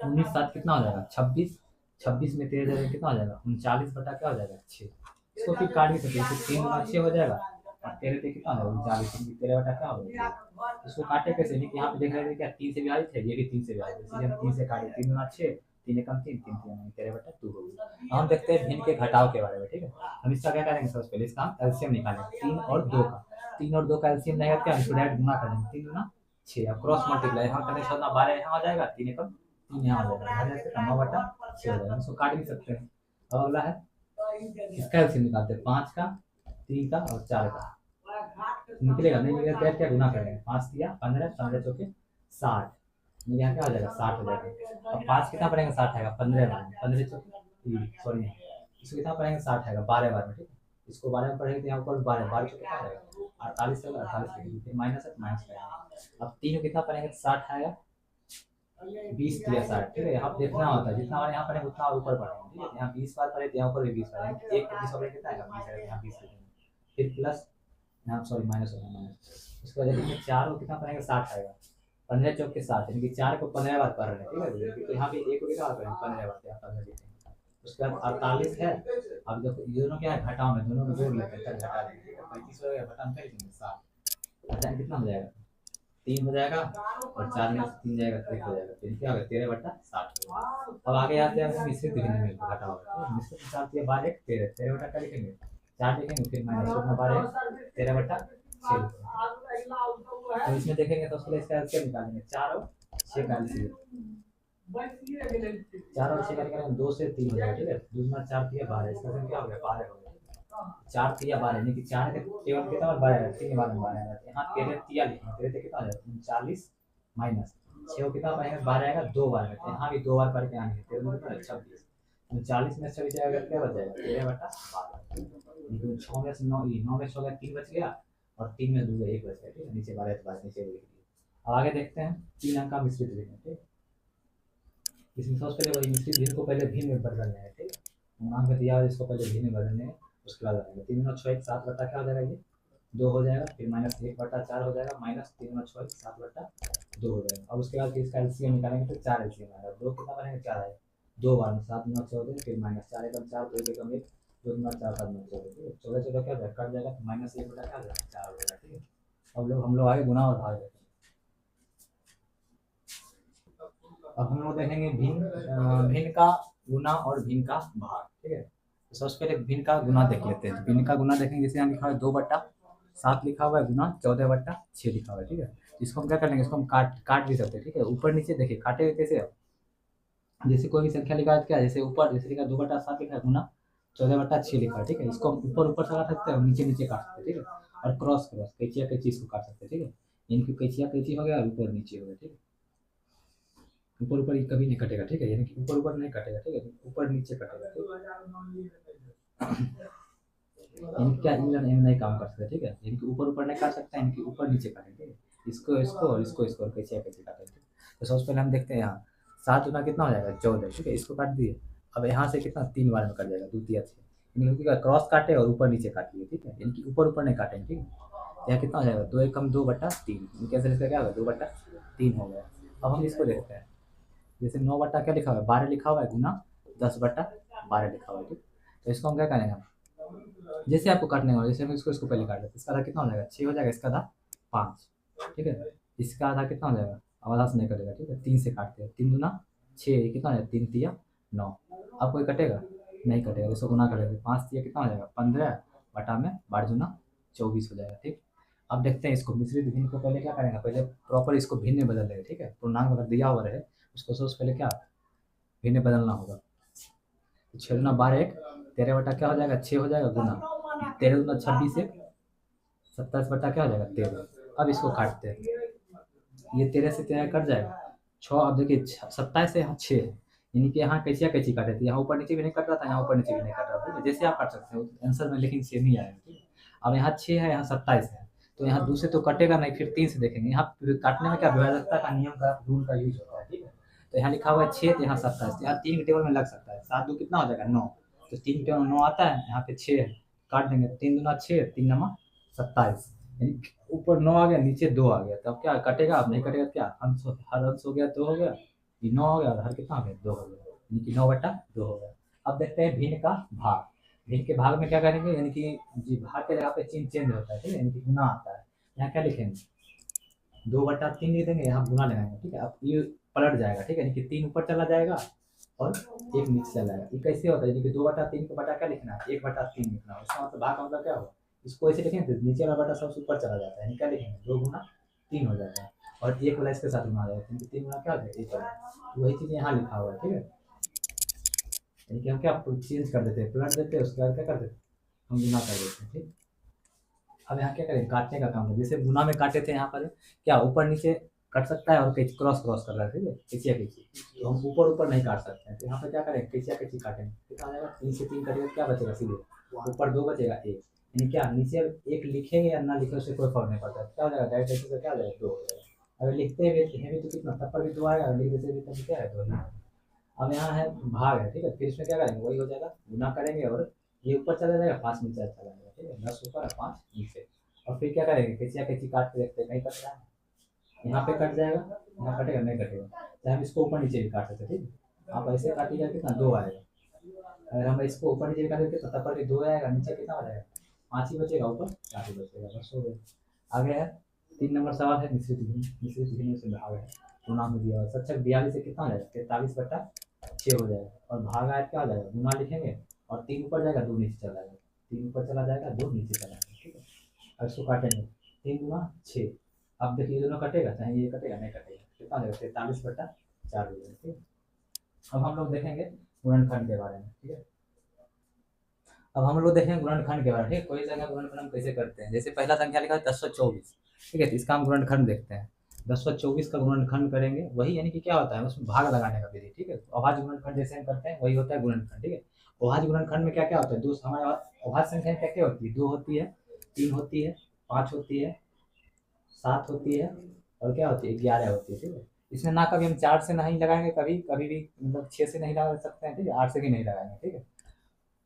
19 7 कितना हो जाएगा 26, 26 में 13 जाएगा कितना हो जाएगा 39 बटा क्या हो जाएगा 6। इसको फिर काट भी सकते हैं, 3 दूना 6 हो जाएगा और 13 पे कितना हो जाएगा 39, 13 बटा क्या हो जाएगा। इसको काटे कैसे, नहीं कि यहाँ पे देख रहे थे क्या 3 से विभाजित है, ये भी 3 से विभाजित है, इसलिए हम 3 से काटे 3 दूना 6, 3 एकम 3, 3 3 13/2 हो गया। अब हम देखते हैं भिन्न के घटाव के बारे में, ठीक है। हम इसका क्या करेंगे सबसे पहले इसका एलसीएम निकालेंगे 3 और 2 का, 3 और 2 का एलसीएम रहेगा क्या इसको डायरेक्ट गुना कर देंगे 3 दूना 6, अब क्रॉस मल्टीप्लाई यहाँ करने से 12 यहाँ आ जाएगा 3 एकम 3 यहाँ आ जाएगा 9/6 हो जाएगा। इसको काट भी सकते हैं। अब अगला है इसका एलसीएम निकालते हैं 5 का 3 का और 4 का, निकलेगा नहीं निकलेगा क्या क्या गुना करेंगे 5 दिया 15, 15 चौके 60, यहाँ क्या हो जाएगा 60 हो जाएगा। अब 5 कितना पड़ेगा 60 आएगा 15 बार में, 15 चौके सॉरी इसको कितना पड़ेंगे 60 आएगा 12 बार में, ठीक है। इसको 12 में पढ़ेंगे तो यहाँ ऊपर 12 12 चौके कितना आएगा 48 आएगा, 48 लिखेंगे फिर माइनस है माइनस करेंगे। अब 3 को कितना पढ़ेंगे 60 आएगा 20 दिया 60, ठीक है। यहाँ देखना होता है जितना बार यहाँ पढ़ेंगे उतना ऊपर पढ़ेंगे, ठीक है। यहाँ 20 बार पढ़े तो यहाँ ऊपर भी 20 बार, एक 20 बार कितना आएगा 20 आएगा, यहाँ 20 लिखेंगे फिर प्लस यहाँ सॉरी माइनस होगा माइनस। उसके बाद देखेंगे 4 को कितना पढ़ेंगे 60 आएगा 15 चौके 60, यानी कि 4 को 15 बार पढ़ रहे हैं, ठीक है। तो यहाँ भी 1 को कितना बार पढ़ेंगे 15 बार, यहाँ 15 लिखेंगे। उसके बाद 48 है, अब देखो ये दोनों क्या है घटाव में, दोनों को जोड़ लेते हैं तब घटा देंगे, 35 हो गया घटा में क्या लिखेंगे 7, घटा कितना हो जाएगा 3 हो जाएगा और 4 में 3 जाएगा तो 1 हो जाएगा, फिर क्या होगा 13/60। अब आगे आते हैं मिश्रित भिन्न में घटा होगा, मिश्रित निकालती है 12 13, 13 बटा क्या लिखेंगे 4 लिखेंगे फिर माइनस 12 13/6। तो इसमें देखेंगे तो उसके लिए इसका एलसीएम निकालेंगे 4 और 6 का एलसीएम, 4 और 6 का निकालेंगे 2 से 3 हो जाएगा, ठीक है। 2 दूना 4 3 12, इसका एलसीएम क्या हो गया 12 हो गया। 4 3 12 यानी कि 4 के केवल कितना बार 12 है 3 बार में 12 है, यहाँ 13 3 लिखेंगे 13 से कितना आ जाएगा 39 माइनस 6 को कितना पढ़ेंगे 12 आएगा 2 बार में, यहाँ भी 2 बार पढ़ के आएंगे 13 26, 39 में 26 जाएगा क्या बच जाएगा 13/12, लेकिन 6 में से 9 में से हो गया 3 बच गया और 3 में 2 1 बच गया, ठीक है। नीचे 12 के बाद नीचे लिख दिया। अब आगे देखते हैं 3 अंक का मिश्रित भिन्न, ठीक। इसमें सबसे पहले वही मिश्रित भिन्न को पहले भिन्न में बदलना है, ठीक है। पूर्णांक दिया है इसको पहले भिन्न में बदलने हैं, उसके बाद आएगा 3 गुना 6 7 बटा क्या हो जाएगा ये 2 हो जाएगा, फिर माइनस 1/4 हो जाएगा माइनस 3 गुना 6 7/2 हो जाएगा। अब उसके बाद इसका एलसीएम निकालेंगे तो 4 एलसीएम आएगा, 2 कितना बनेगा 4 आएगा 2 बार में 7 गुना 14 फिर माइनस 4 एकम 4 2 एकम 1 2 गुना 4 7 गुना 14, ठीक है। 14 14 क्या हो जाएगा कट जाएगा तो माइनस 1 बटा क्या हो जाएगा 4 हो जाएगा, ठीक है। अब हम लोग आगे गुना और भाग देते हैं। अब हम लोग देखेंगे भिन्न का गुना और भिन्न का भाग, ठीक है। तो सबसे पहले भिन्न का गुना देख लेते हैं। भिन्न का गुना देखेंगे जैसे यहाँ लिखा है 2/7 लिखा हुआ है गुना 14/6 लिखा हुआ है, ठीक है। इसको हम क्या करेंगे इसको हम काट भी सकते हैं, ठीक है। ऊपर नीचे देखिए काटे कैसे, जैसे कोई भी संख्या लिखा है क्या जैसे ऊपर जैसे लिखा 2/7 लिखा है गुना 14/6 लिखा है, ठीक है। इसको हम ऊपर ऊपर से काट सकते हैं और नीचे नीचे काट सकते हैं, ठीक है। और क्रॉस कैचिया कैची इसको काट सकते हैं, ठीक है। इनकी कैचिया कैची हो गया और ऊपर नीचे हो गया, ठीक है। ऊपर ऊपर ये कभी नहीं कटेगा, ठीक है, यानी कि ऊपर ऊपर नहीं कटेगा, ठीक है, ऊपर नीचे कटेगा, ठीक है। यानी क्या इन नहीं काम कर सकते, ठीक है। यानी कि ऊपर नहीं काट सकते, यानी कि ऊपर नीचे काटेंगे, ठीक है। इसको इसको और इसको और कैसे कैसे काटेंगे। तो सबसे पहले हम देखते हैं यहाँ 7 गुना कितना हो जाएगा 14, ठीक है। इसको काट दिए, अब यहाँ से कितना 3 बार में कट जाएगा 2 3 6, यानी कि क्रॉस काटे और ऊपर नीचे काट लिए, ठीक है। यानी कि ऊपर नहीं काटेंगे, ठीक है। यहाँ कितना हो जाएगा 2 एकम 2/3, कैसे इसका क्या होगा 2/3 हो गया। अब हम इसको देखते हैं जैसे 9 बट्टा क्या लिखा हुआ है, 12 लिखा हुआ है, गुना 10/12 लिखा हुआ है, ठीक। तो इसको हम क्या करेंगे, जैसे आपको काटने वाला, जैसे हम इसको इसको पहले काट लेते हैं, इसका आधा कितना हो जाएगा, 6 हो जाएगा, इसका आधा 5, ठीक है। इसका आधा कितना हो जाएगा, अब आधा से नहीं कटेगा, ठीक है, 3 से काटते हैं, 3 दूना 6, कितना हो जाएगा, 3 तिया 9। अब कोई कटेगा, नहीं कटेगा, इसको गुना करेंगे, 5 तिया कितना हो जाएगा, 15/12 24 हो जाएगा, ठीक। अब देखते हैं इसको मिश्रित भिन्न को पहले क्या करेंगे, पहले प्रॉपर इसको भिन्न में बदल लेंगे, ठीक है। पूर्णांक अगर दिया हुआ रहे उसको सबसे पहले क्या भिन्न में बदलना होगा। तो 6 दूना 12 13 क्या हो जाएगा, 6 हो जाएगा, गुना 13 दूना 26 27 क्या हो जाएगा, 13। अब इसको काटते हैं, ये 13 से 13 कट जाएगा, 6। अब देखिए 27 से यहाँ 6 है, यानी कि यहाँ कैसी कैसी काटे थे, यहाँ ऊपर नीचे भी नहीं कट रहा था, यहाँ ऊपर नीचे भी नहीं कट रहा था, ठीक है। जैसे आप काट सकते हो आंसर में, लेकिन सेम ही आएगा, ठीक है। अब यहाँ 6 है, यहाँ 27 है, तो यहाँ 2 से तो कटेगा नहीं, फिर 3 से देखेंगे। यहाँ काटने में क्या विभाजकता का नियम का रूल का यूज होता है, ठीक है। तो यहाँ लिखा हुआ है 6, तो यहाँ 27, तो यहाँ 3 के टेबल में लग सकता है, 7 2 कितना हो जाएगा, 9। तो 3 के टेबल में 9 आता है, यहाँ पे 6 है, काट देंगे, 3 दूना 6 3 नमा 27, यानी ऊपर 9 आ गया, नीचे 2 आ गया, तब क्या कटेगा, अब नहीं कटेगा, क्या अंश हर अंश हो गया 2 हो गया, ये 9 हो गया, और हर कितना हो गया, 2 हो गया, यानी कि 9/2 हो गया। अब देखते हैं भिन्न का भाग। भिन्न के भाग में क्या करेंगे, यानी कि जी भाग के जगह पे चिन्ह चेंज होता है, ठीक है, यानी कि गुना आता है। यहाँ क्या लिखेंगे, 2/3 लिख देंगे, यहाँ गुना लगाएंगे, ठीक है। अब ये पलट जाएगा, ठीक है, यानी कि 3 ऊपर चला जाएगा और 1 नीचे चला जाएगा। ये कैसे होता है, यानी कि 2/3 को बटा क्या लिखना है, 1/3 लिखना है, इसका मतलब भाग का मतलब क्या होगा, इसको ऐसे लिखेंगे तो नीचे वाला बटा सबसे ऊपर चला जाता है, यानी क्या लिखेंगे, 2 गुना 3 हो जाएगा, और 1 वाला इसके साथ गुना आ जाएगा, क्योंकि 3 गुना क्या हो जाएगा, 1 वाला। तो वही चीज़ यहाँ लिखा हुआ है, ठीक है। यानी कि हम क्या चेंज कर देते हैं, पलट देते हैं, उसके बाद क्या कर देते हैं, हम गुना कर देते हैं, ठीक। अब यहाँ क्या करें, काटने का काम है, जैसे गुना में काटे थे, यहाँ पर क्या ऊपर नीचे कट सकता है, और कैची क्रॉस क्रॉस कर रहा है, ठीक है, कैचिया कैची, तो हम ऊपर ऊपर नहीं काट सकते हैं, तो यहाँ पे क्या करें, कैचिया कैची काटेंगे, कितना आ जाएगा, 3 से 3 कटेगा, क्या बचेगा, सीधे ऊपर 2 बचेगा 1, यानी क्या नीचे 1 लिखेंगे या ना लिखे उससे कोई फर्क नहीं पड़ता, क्या हो जाएगा, डायरेक्ट ऐसे से क्या हो जाएगा, 2 हो जाएगा। अगर लिखते हुए हैं भी तो कितना, तब पर भी 2 आएगा, लिख देते भी तब क्या है, 2 ही। अब यहाँ है भाग है, ठीक है, फिर इसमें क्या करेंगे, वही हो जाएगा, गुना करेंगे, और ये ऊपर चला जाएगा, 5 नीचे चला जाएगा, ठीक है, 10 ऊपर और 5 नीचे। और फिर क्या करेंगे, कैचिया कैची काट के देखते हैं, नहीं कट रहा है, यहाँ पे कट जाएगा, यहाँ कटेगा, नहीं कटेगा, तो हम इसको ऊपर नीचे भी काट सकते हैं, ठीक है। आप ऐसे काटिएगा, कितना 2 आएगा, अगर हम इसको ऊपर नीचे भी काटेंगे तो तब पर भी 2 आएगा, नीचे कितना हो जाएगा, 5 ही बचेगा, ऊपर 4 ही बचेगा, बस हो गया। आगे है 3 नंबर सवाल है, मिश्रित भिन्न, मिश्रित भिन्न से भाग है, पूर्णांक में दिया हुआ है, 42 से कितना हो जाएगा, 43/6 हो जाएगा, और भाग आया क्या हो जाएगा, गुना लिखेंगे, और 3 ऊपर जाएगा, 2 नीचे चला जाएगा, 3 ऊपर चला जाएगा, 2 नीचे चला जाएगा, ठीक है। अब इसको काटेंगे, 3 दूना 6, अब देखिए ये दोनों कटेगा, चाहे ये कटेगा, नहीं कटेगा, कितना हो जाएगा, 43/4 हो जाएगा, ठीक है। अब हम लोग देखेंगे गुणनखंड के बारे में, ठीक है। अब हम लोग देखेंगे गुणनखंड के बारे में, ठीक है, कोई जगह गुणनखंड हम कैसे करते हैं, जैसे पहला संख्या लिखा है 1024, ठीक है, तो इसका हम गुणनखंड देखते हैं, 1024 का गुणनखंड करेंगे, वही यानी कि क्या होता है, उसमें भाग लगाने का विधि, ठीक है। अभाज्य गुणनखंड जैसे हम करते हैं वही होता है गुणनखंड, ठीक है। अभाज्य गुणनखंड में क्या क्या होता है, दो हमारे अभाज्य संख्या क्या क्या होती है, 2 होती है, 3 होती है, 5 होती है, 7 होती है, और क्या होती है, 11 होती है, ठीक है। इसमें ना कभी हम 4 से नहीं लगाएंगे, कभी कभी भी मतलब 6 से नहीं लगा सकते हैं, ठीक है, 8 से भी नहीं लगाएंगे, ठीक है।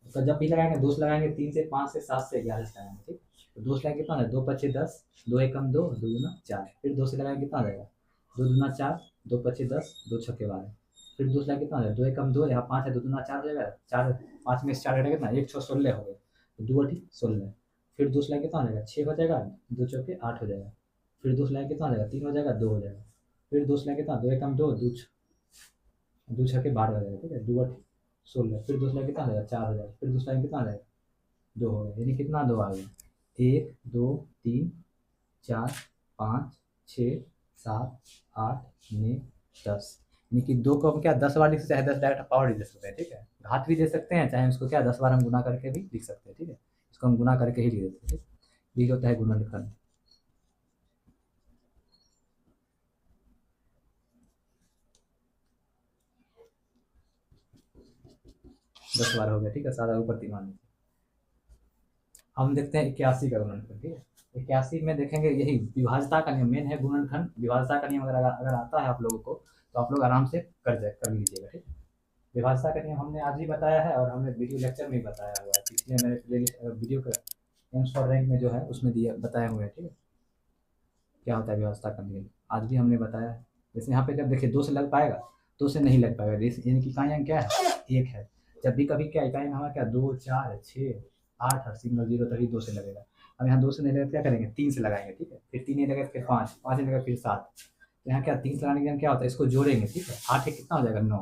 तो जब भी लगाएंगे 2 से लगाएंगे, 3 से 5 से 7 से 11 से लगाएंगे, ठीक। तो 2 से लगाएंगे कितना है, 2 × 5 = 10, 2 एकम 2, 2 दूना 4, फिर 2 से लगाएंगे कितना आ जाएगा, 2 दूना 4, 2 × 5 = 10, 2 छक्के 12, फिर 2 से लगाएंगे कितना आ जाएगा, 2 एकम 2, यहाँ 5 है, 2 दूना 4 हो जाएगा, 4 5 में से 4 घटेगा कितना, 1 6 16 हो गया, तो 2 × 16, फिर 2 से लगाएंगे कितना हो जाएगा, 6 हो जाएगा, 2 चौके 8 हो जाएगा, फिर 2 से लगाएंगे कितना हो जाएगा, 3 हो जाएगा, 2 हो जाएगा, फिर 2 से लगाएंगे कितना, 2 एकम 2, 2 छक्के 12 हो जाएगा, ठीक है, 2 × 16, फिर 2 से लगाएंगे कितना हो जाएगा, 4 हो जाएगा, फिर 2 से लगाएंगे कितना हो जाएगा, 2 हो गया, यानी कितना 2 आ गया, 1 2 3 4 5 6 7 8 9 10, यानी कि 2 को हम क्या 10 बार लिख सकते हैं, 10 डायरेक्ट पावर ही दे सकते हैं, ठीक है, घात भी दे सकते हैं, चाहे उसको क्या 10 बार हम गुना करके भी लिख सकते हैं, ठीक है, इसको हम गुना करके ही लिख देते हैं, ठीक, यही होता है गुणनखंड। 10 बार हो गया, ठीक है, सादा ऊपर 3 मान लीजिए। हम देखते हैं 81 का गुणनखंड, ठीक है। 81 में देखेंगे यही विभाज्यता का नियम मेन है, गुणनखंड विभाज्यता का नियम अगर आता है आप लोगों को, तो आप लोग आराम से कर लीजिएगा, ठीक है। विभाज्यता का नियम हमने आज ही बताया है, और हमने वीडियो लेक्चर में ही बताया हुआ है, पिछले मेरे प्लेलिस्ट वीडियो का एम्स फॉर रैंक में जो है उसमें दिया बताए हुए हैं, ठीक है, क्या होता है विभाज्यता का नियम, आज भी हमने बताया है। जैसे यहाँ पे जब देखिए 2 से लग पाएगा, दो से नहीं लग पाएगा, यानी कि इकाई अंक क्या है, एक है। जब भी कभी क्या इकाई अंक हमारा क्या 2 4 6 8 और सिंगल जीरो तभी 2 से लगेगा। अब यहाँ 2 से नहीं लगेगा क्या करेंगे, 3 से लगाएंगे, ठीक है। फिर 3 नहीं लगेगा फिर 5, 5 नहीं लगेगा फिर 7। तो यहाँ क्या 3 से लगाने के बाद क्या होता है, इसको जोड़ेंगे, ठीक है। 8 एक कितना हो जाएगा 9,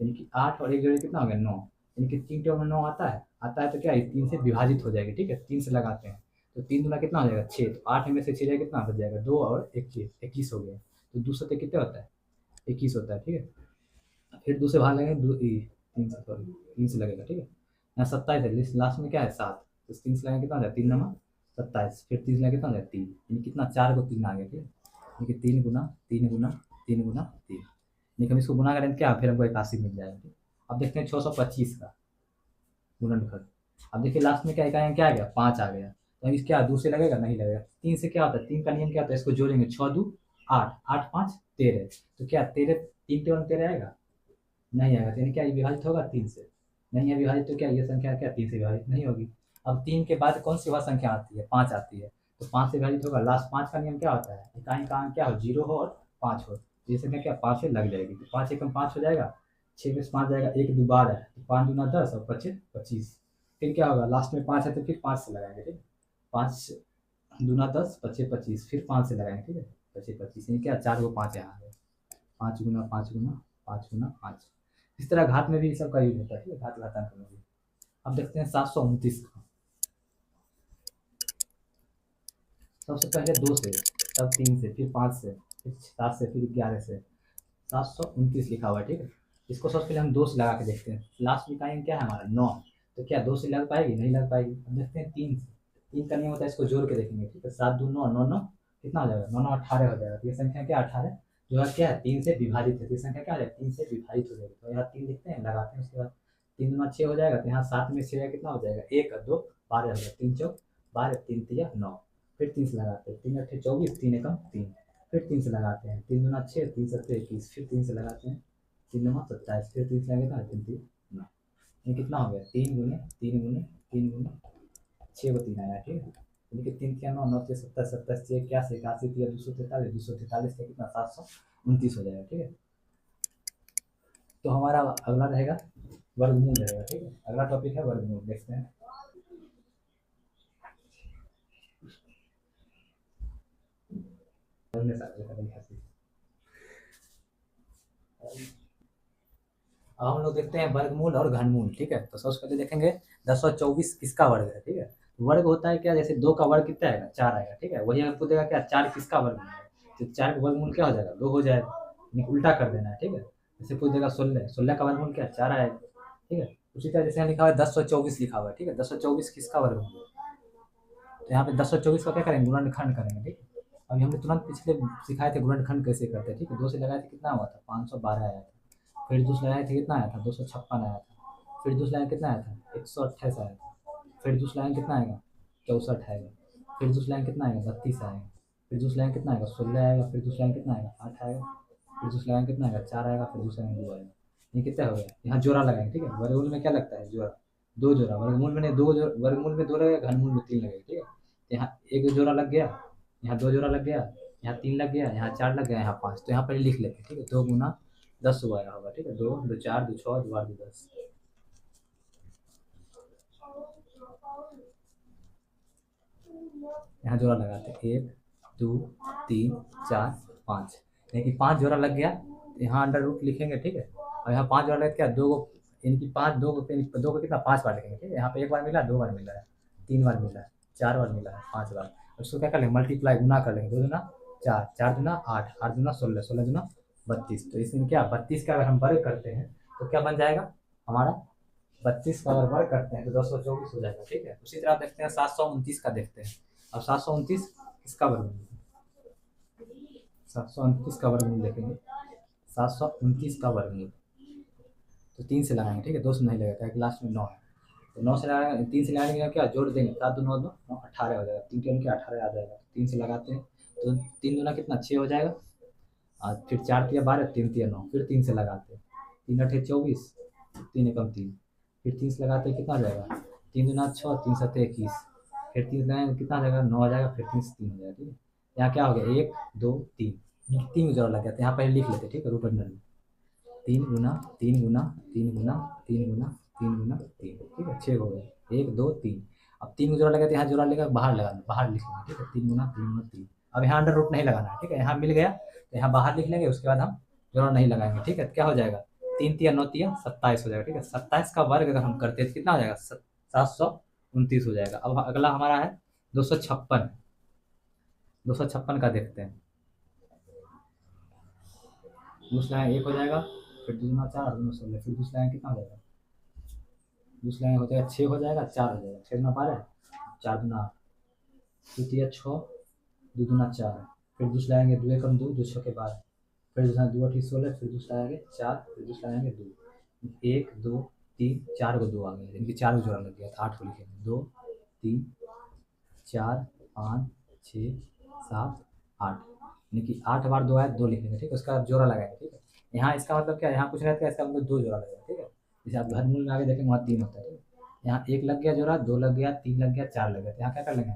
यानी कि 8 और 1 जोड़े कितना हो गया 9, यानी कि 3 टेबल में 9 आता है तो क्या 3 से विभाजित हो जाएगी, ठीक है। 3 से लगाते हैं तो 3 दूना कितना हो जाएगा 6, तो 8 में से 6 जाएगा कितना बच जाएगा 2 और 21 हो गया। तो 2 से कितने होता है 21 होता है, ठीक है। फिर दूसरे भाग लगेंगे 3 से लगेगा, ठीक है। यहाँ 27 है, लास्ट में क्या है 7, तो 3 से लगेगा कितना हो जाएगा 3 नमा 27, फिर 3 से लगेगा कितना हो जाएगा 3, यानी कितना 4 को 3 आ गया, ठीक है। यानी कि 3 गुना 3 गुना 3 गुना 3, यानी कि हम इसको गुना करें तो क्या फिर हमको 81 मिल जाएगा, ठीक। अब देखते हैं 625 का गुणनफल। अब देखिए लास्ट में क्या इकाई क्या आ गया 5 आ गया, तो अब इस क्या 2 से लगेगा नहीं लगेगा। 3 से क्या होता है, 3 का नियम क्या होता है, इसको जोड़ेंगे 6 2 8, 8 5 13, तो क्या 13 3 टेबल 13 आएगा नहीं आएगा, तो यानी क्या ये विभाजित होगा 3 से, नहीं है विभाजित, तो क्या ये संख्या क्या 3 से विभाजित नहीं होगी। अब 3 के बाद कौन सी वह संख्या आती है 5 आती है, तो 5 से विभाजित होगा। लास्ट 5 का नियम क्या होता है, इकाई का अंक क्या हो 0 हो और 5 हो, तो ये संख्या क्या 5 से लग जाएगी, तो 5 एकम 5 हो जाएगा, 6 में से 5 जाएगा 1 2 12, 5 दूना 10 और 25 25। फिर क्या होगा लास्ट में 5 है तो फिर 5 से लगाएंगे, ठीक है। 5 दूना 10 25 25, फिर 5 से लगाएंगे, ठीक है। 25 25 यानी क्या 4 को 5 यहाँ है, 5 गुना 5 गुना 5 गुना 5। इस तरह घात में भी ये सब का यूज होता है, ठीक है, घात घातांक में भी। अब देखते हैं 729 का। सबसे पहले 2 से, तब 3 से, फिर 5 से, फिर 7 से, फिर 11 से, 729 लिखा हुआ है, ठीक है। इसको सबसे पहले हम 2 से लगा के देखते हैं। लास्ट में इकाई क्या है हमारा 9, तो क्या 2 से लग पाएगी नहीं लग पाएगी। अब देखते हैं 3 से, 3 का नियम होता है इसको जोड़ के देखेंगे, ठीक है। 7 2 9 9 9 कितना हो जाएगा 9 9 18 हो जाएगा, तो ये संख्या क्या 18 जो है क्या है 3 से विभाजित है, तो ये संख्या क्या हो जाएगा 3 से विभाजित हो जाएगी। तो यहाँ 3 लिखते हैं लगाते हैं, उसके बाद 3 दूना 6 हो जाएगा, तो यहाँ 7 में 6 कितना हो जाएगा 1 2 12 हो जाएगा, 3 चौक 12 3 तिया 9, फिर 3 से लगाते हैं 3 अट्ठे 24 3 एकम 3, फिर 3 से लगाते हैं 3 दूना 6 3 सत्ते 21, फिर 3 से लगाते हैं 3 नवा 27, फिर 3 से लगेगा 3 3 9, ये कितना हो गया 3 गुने 3 गुने 3 गुने 6 को 3 आया, ठीक है। यानी कि 3 क्या 9 9 के 70 70 से 81 81 तिया 243 243 से कितना 729 हो जाएगा, ठीक है। तो हमारा अगला रहेगा वर्गमूल रहेगा, ठीक है। अगला टॉपिक है वर्गमूल, देखते हैं। अब हम लोग देखते हैं वर्गमूल और घनमूल, ठीक है। तो सबसे पहले देखेंगे 1024 किसका वर्ग है, ठीक है। वर्ग होता है क्या, जैसे 2 का वर्ग कितना आएगा 4 आएगा, ठीक है। वही अगर पूछेगा क्या 4 किसका वर्गमूल है, तो 4 का वर्गमूल क्या हो जाएगा 2 हो जाएगा, यानी उल्टा कर देना है, ठीक है। जैसे पूछ देगा 16, 16 का वर्गमूल क्या 4 आएगा, ठीक है। उसी तरह जैसे यहाँ लिखा हुआ है 1024 लिखा हुआ है, ठीक है। 1024 किसका वर्गमूल है, तो यहाँ पे 1024 का क्या करेंगे गुणनखंड करेंगे, ठीक है। अभी हमने तुरंत पिछले सिखाए थे गुणनखंड कैसे करते हैं, ठीक है। 2 से लगाए थे कितना हुआ था 512 आया था, फिर 2 से लगाए थे कितना आया था 256 आया था, फिर 2 से लगाए कितना आया था 128 आया था, फिर 2 से लगाए कितना आएगा 64 आएगा, फिर 2 से लगाए कितना आएगा 32 आएगा, फिर 2 से लगाए कितना आएगा 16 आएगा, फिर 2 से लगाए कितना आएगा 8 आएगा, फिर 2 से लगाए कितना आएगा 4 आएगा, फिर 2 से लगाए 2 आएगा। ये कितना हो गया, यहाँ जोड़ा लगाएंगे, ठीक है। वर्गमूल में क्या लगता है जोड़ा, 2 जोड़ा, वर्गमूल में नहीं 2 वर्गमूल में 2 लगेगा, घनमूल में 3 लगेगा, ठीक है। यहाँ 1 जोड़ा लग गया, यहाँ 2 जोड़ा लग गया, यहाँ 3 लग गया, यहाँ 4 लग गया, यहाँ 5, तो यहाँ पर लिख लेते हैं, ठीक है। 2 गुना 10 हुआ होगा, ठीक है। 2 2 4 2 6 2 8 2 10, यहाँ जोड़ा लगाते हैं 1 2 3 4 5, यानी कि 5 जोड़ा लग गया, तो यहाँ अंडर रूट लिखेंगे, ठीक है। और यहाँ 5 जोड़ा लग क्या 2 को, यानी कि 5 2 को कितना 5 बार लिखेंगे, ठीक है। यहाँ पे 1 बार मिला 2 बार मिला है 3 बार मिला है 4 बार मिला है 5 बार, उसको क्या कर लेंगे मल्टीप्लाई गुना कर लेंगे, 2 दूना 4 4 दूना 8 8 दूना 16 16 दूना 32, तो इसमें क्या 32 का अगर हम वर्ग करते हैं तो क्या बन जाएगा हमारा 32 का अगर वर्ग करते हैं तो 224 हो जाएगा, ठीक है। उसी तरह आप देखते हैं 729 का देखते हैं। अब 729 किसका वर्गमूल है, 729 का वर्गमूल देखेंगे, 729 का वर्गमूल तो 3 से लगाएंगे, ठीक है। 2 से नहीं लगेगा क्योंकि लास्ट में 9 है, तो 9 से लगाएंगे, 3 से लगाने के क्या जोड़ देंगे 7 2 9 2 9 18 हो जाएगा, 3 के क्या 18 आ जाएगा, 3 से लगाते हैं तो 3 दूना कितना 6 हो जाएगा, और फिर 4 तिया 12 3 तिया 9, फिर 3 से लगाते हैं 3 अठे 24 3 एकम 3, फिर 3 से लगाते हैं कितना हो जाएगा 3 दूना 6 3 सत्ते 21, फिर 3 से लगाएंगे कितना आ जाएगा 9 आ जाएगा, फिर 3 से 3 हो जाएगा, ठीक है। यहाँ क्या हो गया 1 2 3, 3 जोड़ा लग गया, तो यहाँ पहले लिख लेते हैं, ठीक है, रूट अंडर में तीन गुना तीन गुना तीन गुना तीन गुना तीन गुना तीन, ठीक है, 6 हो गए, 1 2 3। अब 3 को जोड़ा लगा तो यहाँ जोड़ा लेगा, बाहर लगाना, बाहर लिख लेंगे, ठीक है, 3 गुना 3 गुना 3। अब यहाँ अंडर रूट नहीं लगाना है, ठीक है, यहाँ मिल गया तो यहाँ बाहर लिख लेंगे, उसके बाद हम जोड़ा नहीं लगाएंगे, ठीक है। क्या हो जाएगा, 3 तिया 9 तिया 27 हो जाएगा, ठीक है। 27 का वर्ग अगर हम करते हैं तो कितना हो जाएगा, 729 हो जाएगा। अब अगला हमारा है 256। 256 का देखते हैं। दूसरा है 1 हो जाएगा, फिर दूसरा 4 और दूसरा 16, फिर दूसरा है कितना हो जाएगा, दूसरा है हो जाएगा 6 हो जाएगा, 4 हो जाएगा, 6 गुना 12, 4 गुना 8, द्वितीय 6, 2 गुना 4, फिर दूसरा आएंगे 2 एकम 2, 2 6 के 12, फिर दूसरा 2 8 16, फिर दूसरा आएंगे 4, फिर दूसरा आएंगे 2, 1 2 3 4 को 2 आ गया, इनकी 4 को जोड़ा लग गया, 8 को लिखेंगे, 2 3 4 5 6 7 8, यानी कि 8 बार 2 आया, 2 लिखेंगे, ठीक है, उसका जोड़ा लगाएंगे, ठीक है। यहाँ इसका मतलब क्या है, यहाँ कुछ रहता है, इसका मतलब 2 जोड़ा लगेगा, ठीक है। जैसे आप घनमूल में आगे देखेंगे वहाँ 3 होता है, ठीक है। यहाँ 1 लग गया जोड़ा, 2 लग गया, 3 लग गया, 4 लग गया, तो यहाँ क्या कर लेंगे,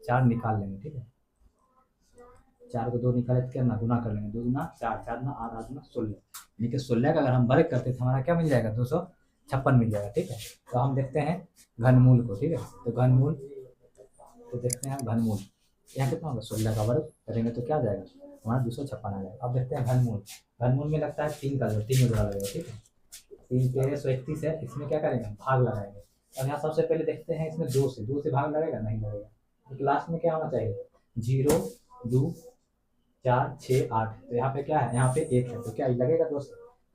4 निकाल लेंगे, ठीक है। 4 को 2 निकाले तो क्या ना, गुना कर लेंगे, 2 गुना 4, 4 गुना 8, 8 गुना 16, यानी कि 16 का अगर हम वर्ग करते तो हमारा क्या मिल जाएगा, 256 मिल जाएगा, ठीक है। तो हम देखते हैं घनमूल को, ठीक है। तो घनमूल, तो देखते हैं घनमूल, यहाँ कितना होगा, 16 का वर्ग करेंगे तो क्या आ जाएगा, हमारा 256 आ जाएगा। अब देखते हैं घनमूल। घनमूल में लगता है 3 का जोड़, 3 में जोड़ा लगेगा, ठीक है। 3 तेरह 131 है, इसमें क्या करेंगे, भाग लगाएंगे। अब यहाँ सबसे पहले देखते हैं इसमें 2 से भाग लगेगा, नहीं लगेगा, तो लास्ट में क्या होना चाहिए, 0 2 4 6 8, तो यहाँ पे क्या है, यहाँ पे 1 है, तो क्या लगेगा 2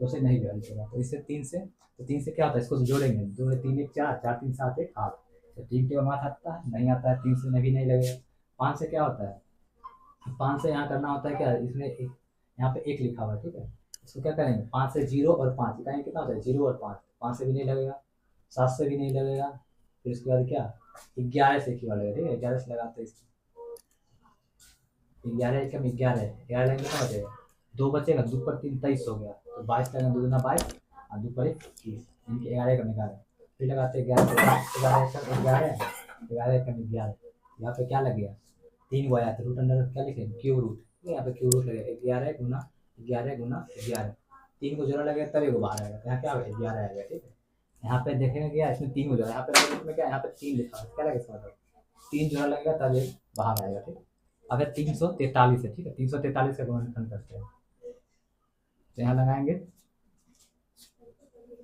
से नहीं लगेगा, तो इससे 3 से, तो 3 से क्या होता है, इसको जोड़ेंगे, 2 3 1 4, 4 3 7 1 8, तो 3 के बाद आता है, नहीं आता है, 3 से नहीं लगेगा। 5 से क्या होता है, 5 से यहाँ करना होता है क्या, इसमें यहाँ पे 1 लिखा हुआ है, ठीक है। इसको क्या करेंगे, 5 से 0 और 5 कहेंगे, कितना होता है, 0 और 5, 5 से भी नहीं लगेगा, 7 से भी नहीं लगेगा, फिर उसके बाद क्या, 11 से एक ही लगेगा, ठीक है, 11 से लगाते हैं इसको, 11 कम 11, 11 लगेंगे कितना बचेगा, 2 बचेगा, 2 पर 3 23 हो गया, तो 22 लगेगा, 2 दूना 22 और 2 पर 21, इनके 11 कम 11, फिर लगाते हैं 11 कम 11, 11 कम 11, यहाँ पे क्या लग गया, 3 को आया, तो रूट अंडर क्या लिखेंगे, क्यूब रूट, यहाँ पे क्यूब रूट लगेगा, 11 गुना 11 गुना 11, 3 को जोड़ा लगेगा तब 1 बाहर आएगा, तो यहाँ क्या होगा, 11 आएगा, ठीक है। यहाँ पे देखेंगे क्या, इसमें 3 को जोड़ा, यहाँ पे इसमें क्या, यहाँ पे 3 लिखा है, क्या लगेगा इसका मतलब, 3 जोड़ा लगेगा तब 1 बाहर आएगा, ठीक है। अगर 343 है, ठीक है, 343 का गुणनखंड करते हैं, तो यहाँ लगाएंगे,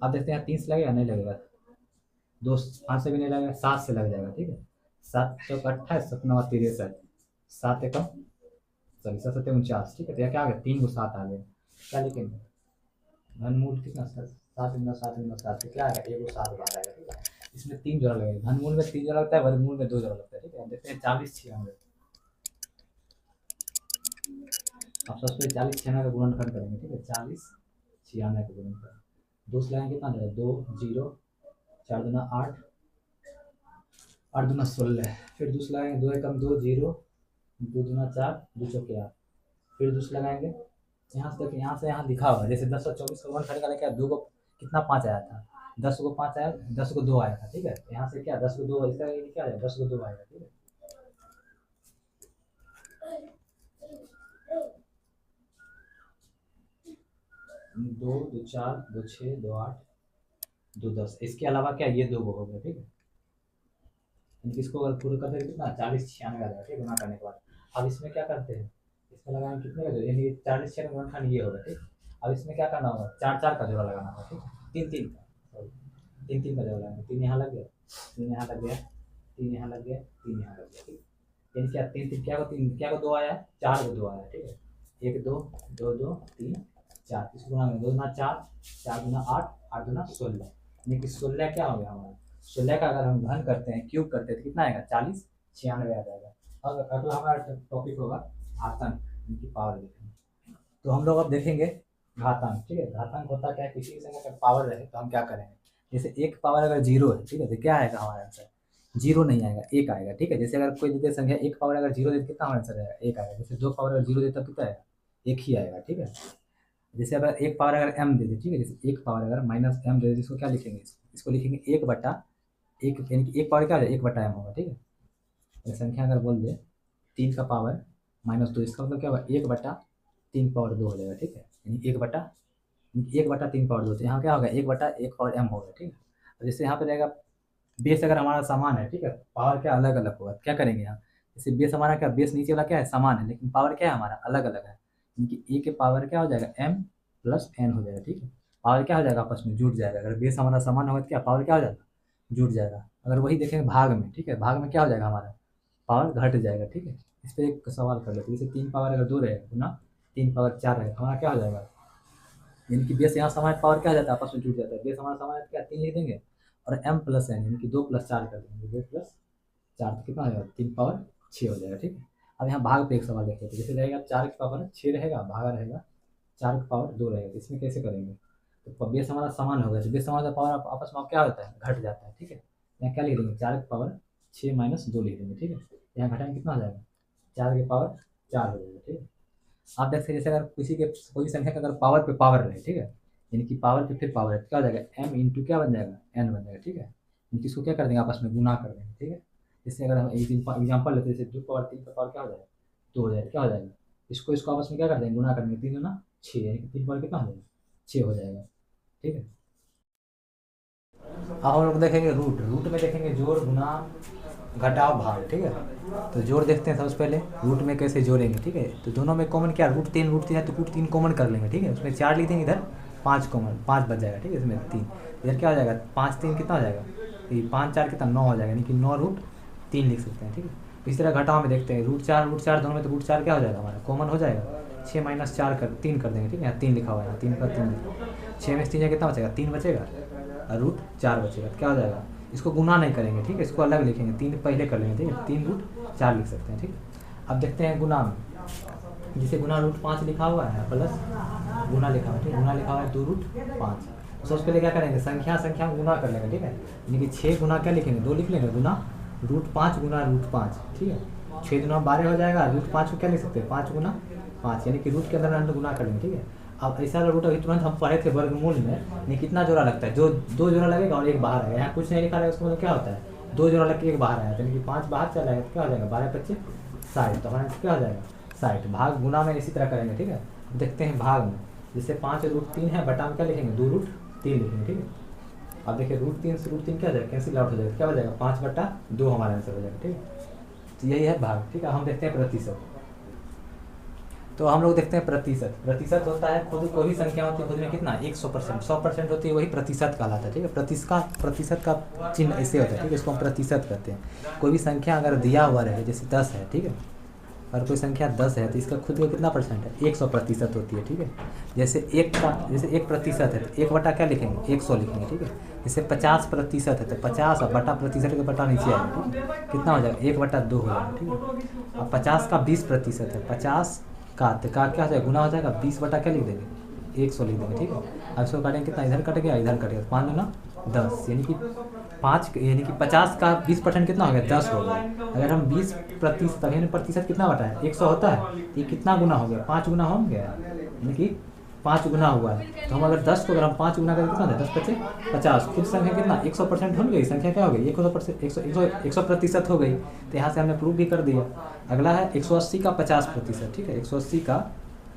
अब देखते हैं 3 से लगेगा, नहीं लगेगा, 2 5 से भी नहीं लगेगा, 7 से लग जाएगा, ठीक है। 7 चौक 28, 7 9 63, 7 एकम सॉरी 7 7 49, ठीक है, तो यहाँ क्या आ गया, 3 को 7 आ गया, क्या लिखेंगे, घनमूल कितना, 7 गुना 7 गुना 7, क्या आएगा, 1 को 7 बाहर आएगा, ठीक है। इसमें 3 जोड़ा लगेगा, घनमूल में 3 जोड़ा लगता है, वर्गमूल में 2 जोड़ा लगता है, ठीक है। देखते हैं 40 96, अब सबसे पहले 40 96 का गुणनखंड करेंगे, ठीक है, 40 96 का गुणनखंड, 2 से लगाएंगे कितना जाएगा, 2 0 4 दूना 8, 8 दूना 16, फिर दूसरा लगाएंगे 2 एकम 2 0, 2 दूना 4, 2 चौके 8, फिर दूसरा लगाएंगे, यहाँ से देखिए, यहाँ से यहाँ लिखा हुआ है, जैसे 10 और 24 का गुणनखंड का क्या, 2 को कितना 5 आया था, 10 को 5 आया, 10 को 2 आया था, ठीक है, यहाँ से क्या 10 को 2, इसका क्या आया, 10 को 2 आएगा, ठीक है। दो 2 4 2 6 2 8 2 10, इसके अलावा क्या ये 2 हो गया, ठीक है। इसको अगर पूरा करते कितना 40 96 आ जाएगा, ठीक है, गुना करने के बाद। अब इसमें क्या करते हैं, इसमें लगाएंगे कितने का जोड़, यानी 40 96 गुणनखंड ये होगा, ठीक। अब इसमें क्या करना होगा, 4 4 का जोड़ा लगाना होगा, ठीक है, 3 3 का, सॉरी 3 3 का जोड़ा लगाएंगे, 3 यहाँ लग गया, 3 यहाँ लग गया, 3 यहाँ लग गया, 3 यहाँ लग गया, ठीक। यानी क्या 3 3 क्या को 3 क्या को 2 आया, 4 को 2 आया, ठीक है, 1 2 2 2 3 4, इसको गुना में 2 गुना 4, 4 गुना 8, 8 गुना 16, यानी कि 16 क्या हो गया हमारा, 16 का अगर हम घन करते हैं, क्यूब करते हैं, तो कितना आएगा, 40 96 आ जाएगा। अब अगला हमारा टॉपिक होगा घातांक, इनकी पावर देखेंगे। तो हम लोग अब देखेंगे घातांक, ठीक है। घातांक होता क्या है, किसी की संख्या का पावर रहे तो हम क्या करेंगे, जैसे एक पावर अगर 0 है, ठीक है, तो क्या आएगा हमारा आंसर, 0 नहीं आएगा, 1 आएगा, ठीक है। जैसे अगर कोई देते संख्या एक पावर अगर 0 देते कितना हमारा आंसर आएगा, 1 आएगा। जैसे 2 पावर अगर 0 देता कितना आएगा, 1 ही आएगा, ठीक है। जैसे अगर एक पावर अगर m दे दे, ठीक है, जैसे एक पावर अगर -m दे दे, इसको क्या लिखेंगे, इसको लिखेंगे 1 बटा 1, यानी कि एक पावर क्या है, 1 बटा m होगा, ठीक है। तो संख्या अगर बोल दे 3 का पावर -2, इसका मतलब क्या होगा, 1 बटा 3 पावर 2 हो जाएगा, ठीक है, यानी 1 बटा 1/3 पावर 2, तो यहाँ क्या होगा 1/1 पावर m होगा, ठीक है। अब जैसे यहाँ पे रहेगा बेस अगर हमारा समान है, ठीक है, पावर क्या अलग अलग होगा, क्या करेंगे यहाँ, जैसे बेस हमारा क्या, बेस नीचे वाला क्या है समान है, लेकिन पावर क्या है हमारा अलग अलग है, यानी कि ए के पावर क्या हो जाएगा m प्लस n हो जाएगा, ठीक है। पावर क्या हो जाएगा आपस में जुड़ जाएगा, अगर बेस हमारा समान होगा तो क्या पावर क्या हो जाएगा जुड़ जाएगा। अगर वही देखेंगे भाग में, ठीक है, भाग में क्या हो जाएगा हमारा पावर घट जाएगा, ठीक है। इस पर एक सवाल कर लेते हैं, जैसे 3 पावर अगर 2 रहेगा गुना 3 पावर 4 रहेगा, हमारा क्या हो जाएगा, यानी कि बेस यहाँ समान पावर क्या हो जाता है आपस में जुड़ जाता है, बेस हमारा समान क्या 3 लिख देंगे और m प्लस n यानी कि 2 + 4 कर देंगे, 2 + 4 तो कितना हो जाएगा 3 पावर 6 हो जाएगा, ठीक है। अब यहाँ भाग पे एक सवाल देख लेते हैं, जैसे रहेगा 4 की पावर 6 रहेगा, भागा रहेगा 4 की पावर 2 रहेगा, तो इसमें कैसे करेंगे, तो बेस हमारा समान होगा, तो बेस हमारा पावर आपस में क्या होता है घट जाता है, ठीक है। यहाँ क्या लिख देंगे 4 की पावर 6 - 2 लिख देंगे, ठीक है। यहाँ घटाएंगे कितना हो जाएगा 4 की पावर 4 हो जाएगा, ठीक है। आप देख सकते हैं जैसे अगर किसी के कोई संख्या का अगर पावर पे पावर रहे, ठीक है, यानी कि पावर पे फिर पावर है, तो क्या हो जाएगा m इंटू क्या बन जाएगा n बन जाएगा, ठीक है। यानी कि इसको क्या कर देंगे आपस में गुना कर देंगे, ठीक है। जैसे अगर हम एक एग्जाम्पल लेते हैं, जैसे 2 पावर 3 का पावर क्या हो जाएगा 2 हो जाएगा, क्या हो जाएगा इसको इसको आपस में क्या कर देंगे गुना कर देंगे, 3 गुना 6 यानी कि 3 पावर कितना हो जाएगा 6 हो जाएगा, ठीक है। अब हम लोग देखेंगे रूट, रूट में देखेंगे जोड़ गुना घटाव भाग, ठीक है। तो जोड़ देखते हैं सबसे पहले रूट में कैसे जोड़ेंगे, ठीक है। तो दोनों में कॉमन क्या रूट 3 है, तो रूट 3 कॉमन कर लेंगे, ठीक है। उसमें 4 लिख देंगे, इधर 5 कॉमन 5 बच जाएगा, ठीक है। इसमें 3 इधर क्या हो जाएगा 5 3 कितना हो जाएगा, 5 4 कितना 9 हो जाएगा, यानी कि 9√3 लिख सकते हैं, ठीक है। इस तरह घटाव में देखते हैं रूट 4 दोनों में, तो रूट 4 क्या हो जाएगा हमारा कॉमन हो जाएगा, 6 - 4 कर 3 कर देंगे, ठीक है। यहाँ 3 लिखा हुआ है, 3 का 3 6 में से 3 कितना बचेगा 3 बचेगा और रूट 4 बचेगा, तो क्या हो जाएगा इसको गुना नहीं करेंगे, ठीक है, इसको अलग लिखेंगे, 3 पहले कर लेंगे, ठीक है, 3√4 लिख सकते हैं, ठीक है। अब देखते हैं गुना में, जिसे गुना √5 लिखा हुआ है प्लस गुना लिखा हुआ है, ठीक है, गुना लिखा हुआ है 2√5। सबसे पहले क्या करेंगे संख्या गुना कर लेंगे, ठीक है, यानी कि 6 गुना क्या लिखेंगे 2 लिख लेंगे, गुना √5 गुना √5, ठीक है। 6 गुना 12 हो जाएगा, √5 को क्या लिख सकते हैं 5 गुना 5, यानी कि रूट के अंदर हम गुना कर लेंगे, ठीक है। अब ऐसा रूट अभी तुरंत हम पढ़े थे वर्गमूल में, नहीं कितना जोड़ा लगता है, जो 2 जोड़ा लगेगा और 1 बाहर आएगा, यहाँ कुछ नहीं लिखा रहेगा, उसका मतलब क्या होता है 2 जोड़ा लग के 1 बाहर आया, यानी कि 5 बाहर चला है, तो क्या हो जाएगा 12 × 25 60, तो हमारा क्या हो जाएगा 60। भाग गुना में इसी तरह करेंगे, ठीक है। देखते हैं भाग में, जैसे 5√3 है, बटा में क्या लिखेंगे 2√3 लिखेंगे, ठीक है। अब देखिए √3 से √3 क्या हो जाएगा कैंसिल आउट हो जाएगा, क्या हो जाएगा 5/2 हमारा आंसर हो जाएगा, ठीक है। तो यही है भाग, ठीक है। हम देखते हैं प्रतिशत, तो हम लोग देखते हैं प्रतिशत होता है खुद कोई भी संख्या होती है खुद में कितना 100%, 100% होती है वही प्रतिशत कहलाता है, ठीक है। प्रतिशत का चिन्ह ऐसे होता है, ठीक है, इसको हम प्रतिशत कहते हैं। कोई भी संख्या अगर दिया हुआ रहे, जैसे 10 है, ठीक है, और कोई संख्या 10 है तो इसका खुद का कितना परसेंट है 100% होती है, ठीक है। जैसे 1% है तो 1 बटा क्या लिखेंगे 100 लिखेंगे, ठीक है। जैसे 50% है तो 50 और बटा प्रतिशत का बटा नीचे आएगा, ठीक है, कितना हो जाएगा 1/2 हो जाएगा, ठीक है। अब 50 का 20% है, 50 का क्या हो जाएगा गुना हो जाएगा 20 बटा क्या लिख देंगे 100 लिख देंगे, ठीक है। अब इसको काटेंगे कितना इधर कट गया इधर कट गया, 5 गुना 10 यानी कि 50 का 20% कितना हो गया 10 हो गया। अगर हम 20% यानी प्रतिशत कितना बटा है 100 होता है, ये कितना गुना हो गया 5 गुना हो गया, यानी कि 5 गुना हुआ है। तो हम अगर 10 को अगर हम 5 गुना करें कितना है 10 × 50, कुछ संख्या कितना 100% हो गई, संख्या क्या हो गई 100% हो गई। तो यहाँ से हमने प्रूव भी कर दिया। अगला है 180 का 50%, ठीक है, 180 का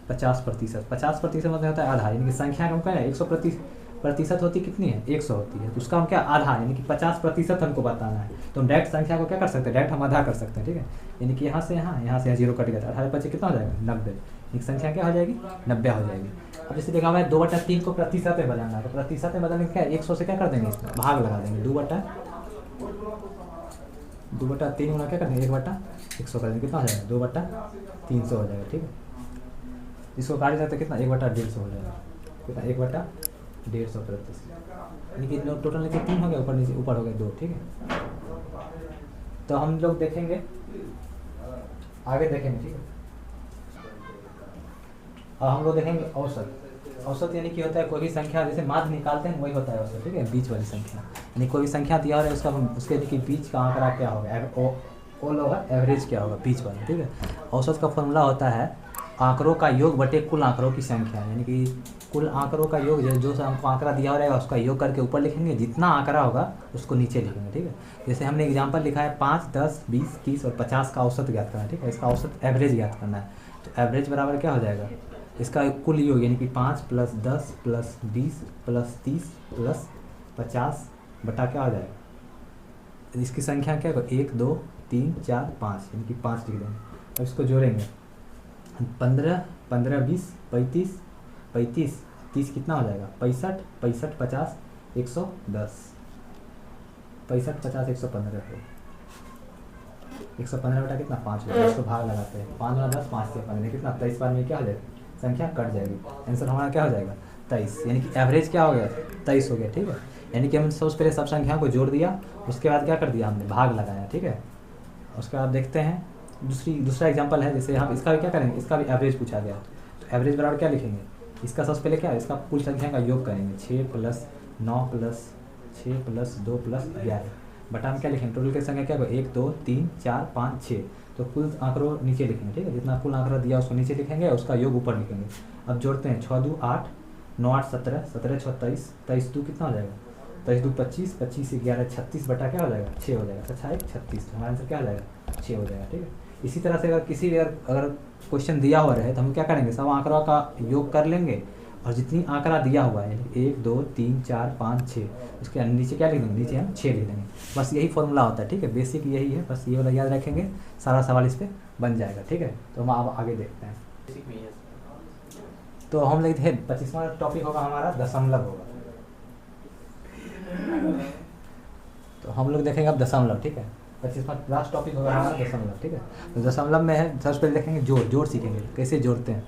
50%, 50% मतलब होता है आधा, यानी कि संख्या का क्या है 100% होती कितनी है 100 होती है, तो उसका हम क्या आधा यानी कि 50% हमको बताना है। तो हम डायरेक्ट संख्या को क्या कर सकते हैं डायरेक्ट हम आधा कर सकते हैं, ठीक है। यानी कि यहाँ से यहाँ से 0 कट गया, 18 कितना हो जाएगा 90, एक संख्या क्या हो जाएगी 90 हो जाएगी। अब जैसे देखा हुआ है 2/3 को प्रतिशत में बदलना है, तो प्रतिशत में बदलने क्या 100 से क्या कर देंगे इसमें भाग लगा देंगे, 2/3 गुना क्या कर देंगे 1/100 कर देंगे, कितना हो जाएगा 2/300 हो जाएगा, ठीक है। इसको काट सकते कितना 1/150 हो जाएगा, कितना 1/150 प्रतिशत, यानी कि टोटल नीचे 3 हो गया ऊपर नीचे ऊपर हो गया 2, ठीक है। तो हम लोग देखेंगे आगे देखेंगे, ठीक है। और हम लोग देखेंगे औसत यानी कि होता है कोई भी संख्या जैसे माध्य निकालते हैं वही होता है औसत, ठीक है, बीच वाली संख्या, यानी कोई भी संख्या दिया हो रहा है उसका उसके यानी कि बीच का आंकड़ा क्या होगा ऑल होगा एवरेज क्या होगा बीच वाला, ठीक है। औसत का फॉर्मूला होता है आंकड़ों का योग बटे कुल आंकड़ों की संख्या, यानी कि कुल आंकड़ों का योग जो हमको आंकड़ा दिया हो रहेगा उसका योग करके ऊपर लिखेंगे, जितना आंकड़ा होगा उसको नीचे लिखेंगे, ठीक है। जैसे हमने एग्जांपल लिखा है 5, 10, 20, 30 और 50 का औसत ज्ञात करना है, ठीक है। इसका औसत एवरेज ज्ञात करना है, तो एवरेज बराबर क्या हो जाएगा इसका कुल योग यानी कि 5 + 10 + 20 + 30 + 50 बटा क्या आ जाएगा, इसकी संख्या क्या है 1 2 3 4 5 यानी कि 5 लिख देंगे। अब इसको जोड़ेंगे 15 15 20 35 35 30 कितना हो जाएगा 65 65 50 110 65 50 115 हो 115 बटा कितना 5 होगा। इसको भाग लगाते हैं 5 × 10 5 से 15 कितना 23 बार में क्या हो जाएगा संख्या कट जाएगी। आंसर हमारा क्या हो जाएगा 23 यानी कि एवरेज क्या हो गया 23 हो गया। ठीक है, यानी कि हम सबसे पहले सब संख्याओं को जोड़ दिया, उसके बाद क्या कर दिया हमने भाग लगाया। ठीक है, उसके बाद देखते हैं दूसरा एग्जांपल है, जैसे हम इसका भी क्या करेंगे, इसका भी एवरेज पूछा गया तो एवरेज बराबर क्या लिखेंगे, इसका सबसे पहले क्या है इसका कुल संख्या का योग करेंगे 6 + 9 + 6 + 2 + 11 बटा हम क्या लिखेंगे टोटल की संख्या क्या होगा 1 2 3 4 5 6 तो कुल आंकड़ों नीचे लिखेंगे। ठीक है, जितना कुल आंकड़ा दिया उसको नीचे लिखेंगे, उसका योग ऊपर लिखेंगे। अब जोड़ते हैं 6 2 8 9 8 17 17 6 23 23 2 कितना हो जाएगा 23 2 25 25 से 11 36 बटा क्या हो जाएगा 6 हो जाएगा। अच्छा 36 हमारा आंसर क्या हो जाएगा 6 हो जाएगा। ठीक है, इसी तरह से अगर किसी भी अगर क्वेश्चन दिया हुआ रहे तो हम क्या करेंगे सब आंकड़ों का योग कर लेंगे और जितनी आंकड़ा दिया हुआ है 1 2 3 4 5 6 उसके नीचे क्या लिख देंगे नीचे हम 6 लिख देंगे। बस यही फॉर्मूला होता है। ठीक है, बेसिक यही है, बस ये वाला याद रखेंगे, सारा सवाल इस पर बन जाएगा। ठीक है, तो हम अब आगे देखते हैं। तो हम लिखते हैं 25वां टॉपिक होगा हमारा दशमलव होगा। तो हम लोग देखेंगे अब दशमलव। ठीक है, 25वां लास्ट टॉपिक होगा हमारा दशमलव। ठीक है, तो दशमलव में है सबसे पहले देखेंगे जोड़ सीखेंगे कैसे जोड़ते हैं।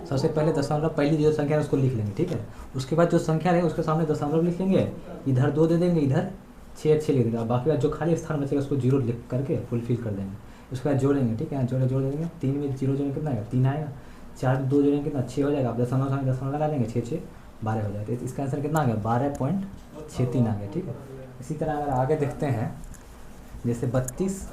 सबसे पहले दशमलव पहली जो संख्या है उसको लिख लेंगे। ठीक है, उसके बाद जो संख्या है उसके सामने दशमलव लिख लेंगे, इधर 2 दे देंगे, इधर 6 लिख देंगे, और बाकी जो खाली स्थान बचेगा उसको 0 लिख करके फुलफिल कर देंगे। उसके बाद जोड़ेंगे। ठीक है, जोड़ देंगे 3 में 0 जोड़ेंगे कितना आएगा 3 आएगा, 4 में 2 जोड़ेंगे कितना 6 हो जाएगा। अब दशमलव लगा देंगे 6 6 12 हो जाएगा। तो इसका आंसर कितना आ गया 12.63 आ गया। ठीक है, इसी तरह अगर आगे देखते हैं जैसे 32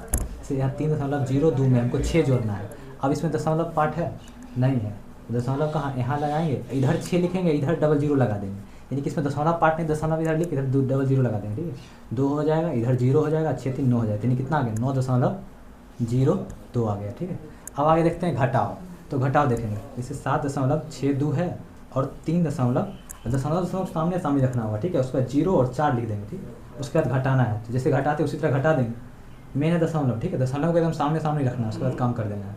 से यहाँ 3.02 में हमको 6 जोड़ना है। अब इसमें दशमलव पार्ट है नहीं है, दशमलव कहाँ यहाँ लगाएंगे, इधर 6 लिखेंगे, इधर 00 लगा देंगे, यानी कि इसमें दशमलव पार्ट नहीं, दशमलव इधर लिख इधर 00 लगा देंगे। ठीक है, 2 हो जाएगा, इधर 0 हो जाएगा, 6 3 9 हो जाएगा, यानी कितना आ गया 9.02 आ गया। ठीक है, अब आगे देखते हैं घटाव। तो घटाव देखेंगे जैसे 7.62 है और 3 दशमलव सामने सामने रखना होगा। ठीक है, उसके बाद 0 और 4 लिख देंगे। ठीक है, उसके बाद घटाना है, तो जैसे घटाते उसी तरह घटा देंगे। मेन है दशमलव। ठीक है, दशमलव को एकदम सामने सामने रखना है, उसके बाद काम कर देना है।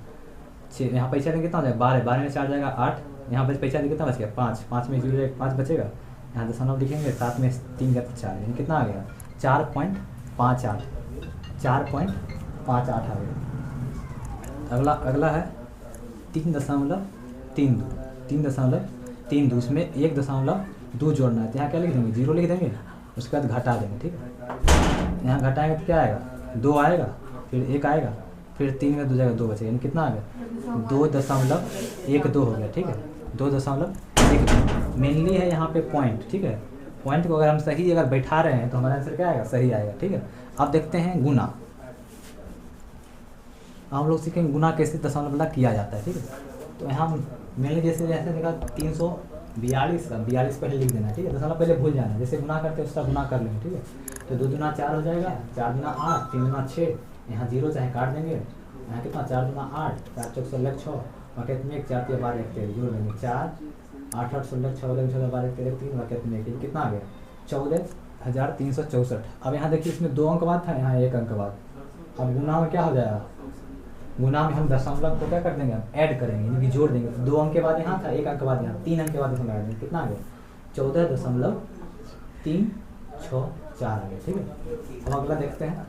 6 यहाँ पैसा देंगे कितना हो जाएगा 12 12 में 4 जाएगा 8, यहाँ पर पैसा देंगे कितना बच गया 5 5 में 0 5 बचेगा, यहाँ दशमलव लिखेंगे 7 में 3 का 4 यानी कितना आ गया 4.58 4.58 आ गया। अगला है 3.32 उसमें 1.2 जोड़ना है, तो यहाँ क्या लिख देंगे 0 लिख देंगे, उसके बाद घटा देंगे। ठीक है, यहाँ घटाएंगे तो क्या आएगा 2 आएगा, फिर 1 आएगा, फिर 3 में 2 जाएगा 2 बचेगा, यानी कितना आ गया 2.12 हो गया। ठीक है, 2.12 मेनली है यहाँ पे पॉइंट। ठीक है, पॉइंट को अगर हम सही अगर बैठा रहे हैं तो हमारा आंसर क्या आएगा सही आएगा। ठीक है, अब देखते हैं गुना। हम लोग सीखेंगे गुना कैसे दशमलव वाला किया जाता है। ठीक है, तो यहाँ मेनली जैसे देखा 342 पहले लिख देना है। ठीक है, दशमलव पहले भूल जाना है, जैसे गुना करते हैं उसका गुना कर लेंगे। ठीक है, तो 2 दूना 4 हो जाएगा, 4 दूना 8, 3 दूना 6, यहाँ 0 चाहे काट देंगे, यहाँ कितना 4 दूना 8, 4 चौक 16 6, वाकत में 1 4 3 12 1 13 जोड़ देंगे 4 8 8 16 6 16 12 13 3 वाकत में 1 कितना आ गया 14,364। अब यहाँ देखिए इसमें 2 अंक बाद था, यहाँ 1 अंक बाद। अब गुना में क्या हो जाएगा, गुना में हम दशमलव को क्या कर देंगे हम ऐड करेंगे, यानी कि जोड़ देंगे। 2 अंक के बाद यहाँ था, 1 अंक बाद यहाँ, 3 अंक के बाद इसमें लगा देंगे, कितना आ गया 14.364 आ गया। ठीक है, अब अगला देखते हैं।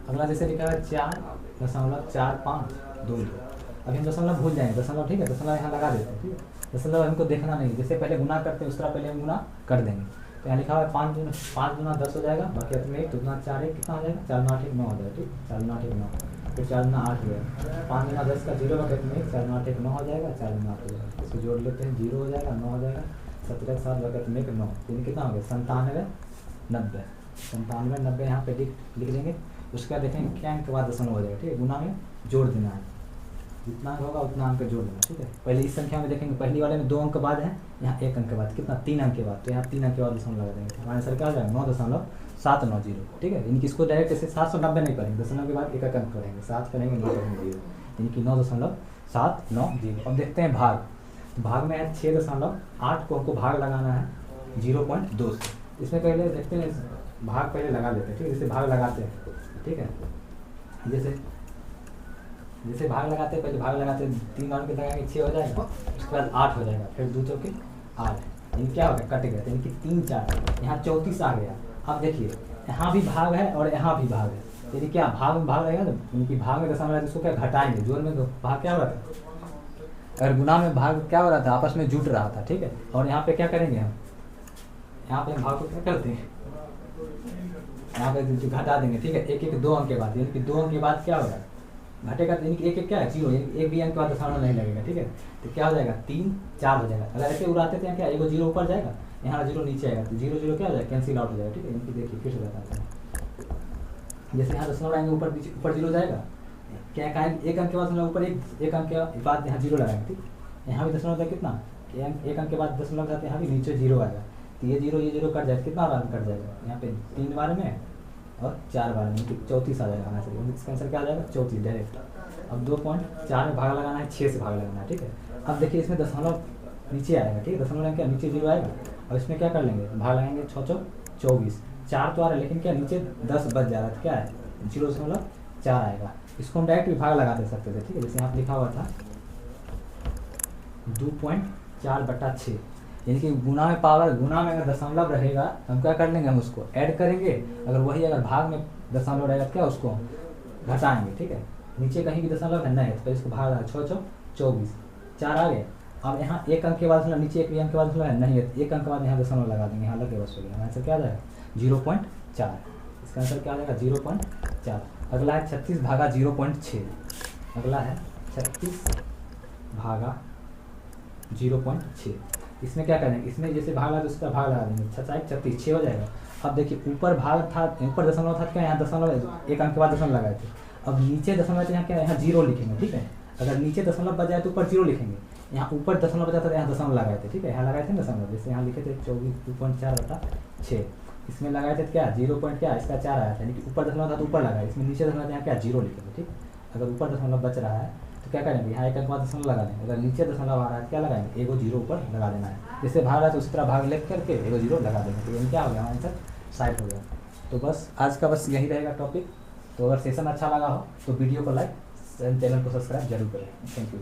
अगला जैसे लिखा है 4.4522। अभी हम दशमलव भूल जाएंगे दशमलव। ठीक है, दशमलव यहाँ लगा देते हैं। ठीक है, दशमलव हमको देखना नहीं, जैसे पहले गुना करते हैं उस तरह पहले हम गुना कर देंगे। तो यहाँ लिखा हुआ है 5 दूना 10 हो जाएगा, बाकी में 1 दूना 4 1 कितना हो जाएगा 4 9 8 1 9 हो जाएगा। ठीक, 4 9 8 1 9, फिर 4 दूना 8 हो जाएगा, 5 दूना 10 का 0 बाकी में 1 4 9 8 1 9 हो जाएगा, 4 दूना 8 हो जाएगा। इसको जोड़ लेते हैं 0 हो जाएगा 9 हो जाएगा, 17 के साथ बाकी में 1 9, यानी कितना हो गया 97 90 यहाँ पे लिख देंगे। उसके बाद देखेंगे क्या अंक के बाद दशमलव हो जाएगा। ठीक है, गुना में जोड़ देना है, जितना अंक होगा उतना अंक जोड़ देना। ठीक है, पहले इस संख्या में देखेंगे पहली वाले में 2 अंक बाद है, यहाँ 1 अंक बाद कितना 3 अंक के बाद, तो यहाँ 3 अंक के बाद दशमलव लगा देंगे। हमारा आंसर क्या हो जाएगा 9.790। ठीक है, यानी कि इसको डायरेक्ट ऐसे 790 नहीं करेंगे, दशमलव के बाद 1 अंक करेंगे, 7 करेंगे 9 करेंगे 0, यानी कि 9.790 790। अब देखते हैं भाग, तो भाग में है 6.8 को हमको भाग लगाना है 0.2 से। इसमें पहले देखते हैं भाग पहले लगा लेते हैं, ठीक है। जैसे भाग लगाते हैं, ठीक है, जैसे भाग लगाते हैं, पहले भाग लगाते हैं 3 बार के लगाएंगे 6 हो जाएगा, उसके बाद 8 हो जाएगा, फिर 2 चौके 8, यानी क्या हो गया, कट गया, यानी कि 3 4, यहाँ 34 आ गया। अब देखिए यहाँ भी भाग है और यहाँ भी भाग है, यानी क्या भाग में भाग रहेगा, तो उनकी भाग में दशमलव इसको क्या घटाएंगे, जोड़ में तो भाग क्या हो रहा था, अगर गुना में भाग क्या हो रहा था, आपस में जुट रहा था, ठीक है। और यहाँ पे क्या करेंगे हम, यहाँ पे हम भाग को क्या करते हैं, यहाँ पे घटा देंगे, ठीक है, एक एक 2 अंक के बाद, यानी कि 2 अंक के बाद क्या होगा, घटेगा, यानी कि एक एक क्या है 0, यानी एक भी अंक के बाद दशमलव नहीं लगेगा, ठीक है। तो क्या हो जाएगा 3 4 हो जाएगा। अगर ऐसे उड़ाते थे क्या, एगो 0 ऊपर जाएगा, यहाँ 0 नीचे आएगा, तो 0 0 क्या हो जाएगा, कैंसिल आउट हो जाएगा, ठीक है। यानी कि देखिए फिर से बताते हैं, जैसे यहाँ दशमलव आएंगे ऊपर ऊपर 0 जाएगा, क्या कहेंगे एक अंक के बाद ऊपर एक अंक के बाद यहाँ 0 लगाएंगे, ठीक। यहाँ भी दशमलव कितना, एक अंक के बाद दशमलव जाते हैं, यहाँ भी नीचे 0 आएगा, तो ये 0 कट जाएगा, कितना बार में कट जाएगा, यहाँ पे 3 बार में और 4 बार में, 34 आ जाएगा हमारे से, इसका आंसर क्या आ जाएगा 34 डायरेक्ट। अब 2.4 में भाग लगाना है, 6 से भाग लगाना है, ठीक है। अब देखिए इसमें दशमलव नीचे आएगा, ठीक है, दशमलव क्या नीचे 0 आएगा, और इसमें क्या कर लेंगे, भाग लगाएंगे 6 चौक 24, 4 तो आ रहा है, लेकिन क्या नीचे 10 बच जा रहा था, क्या है 0.4 आएगा। इसको हम डायरेक्ट भी भाग लगा दे सकते थे, ठीक है, जैसे यहाँ लिखा हुआ था 2.4/6, यानी कि गुना में पावर, गुना में अगर दशमलव रहेगा तो हम क्या कर लेंगे, हम उसको ऐड करेंगे, अगर वही अगर भाग में दशमलव रहेगा तो क्या उसको घटाएंगे, ठीक है। नीचे कहीं भी दशमलव है नहीं, तो इसको भाग 6 चौक 24, 4 आ गए। अब यहाँ एक अंक के बाद दशमलव, नीचे एक भी अंक के बाद दशमलव है नहीं है, एक अंक के बाद यहाँ दशमलव लगा देंगे, यहाँ लगे बस हो गया, आंसर क्या आ जाएगा 0.4। इसका आंसर क्या आ जाएगा 0.4। अगला है 36 भागा 0.6, अगला है 36 भागा 0.6। इसमें क्या करेंगे, इसमें जैसे भाग लगा तो उसका भाग लगा देंगे, 36 6 हो जाएगा। अब देखिए ऊपर भाग था, ऊपर दशमलव था, क्या यहाँ दशमलव एक अंक के बाद दशमलव लगाए थे, अब नीचे दशमलव तो यहाँ क्या, यहाँ 0 लिखेंगे, ठीक है। अगर नीचे दशमलव बच जाए तो ऊपर 0 लिखेंगे, यहाँ ऊपर दशमलव बचा था तो यहाँ दशमलव लगाए थे, ठीक है, यहाँ लगाए थे दशमलव, जैसे यहाँ लिखे थे 24.4/6, इसमें लगाए थे क्या 0 पॉइंट क्या इसका 4 आया था, यानी कि ऊपर दशमलव था तो ऊपर लगाए, इसमें नीचे दशमलव यहाँ क्या 0 लिखेंगे, ठीक। अगर ऊपर दशमलव बच रहा है तो क्या करेंगे, यहाँ एक अंक बाद दशमलव लगा देंगे, अगर नीचे दशमलव आ रहा है तो क्या लगाएंगे, एगो 0 ऊपर लगा देना है, जैसे भाग रहा है तो उसी तरह भाग लिख करके एगो 0 लगा देंगे, तो ये क्या हो गया हमारा आंसर साइड हो गया। तो बस आज का बस यही रहेगा टॉपिक। तो अगर सेशन अच्छा लगा हो तो वीडियो को लाइक, चैनल को सब्सक्राइब जरूर करें। Thank you.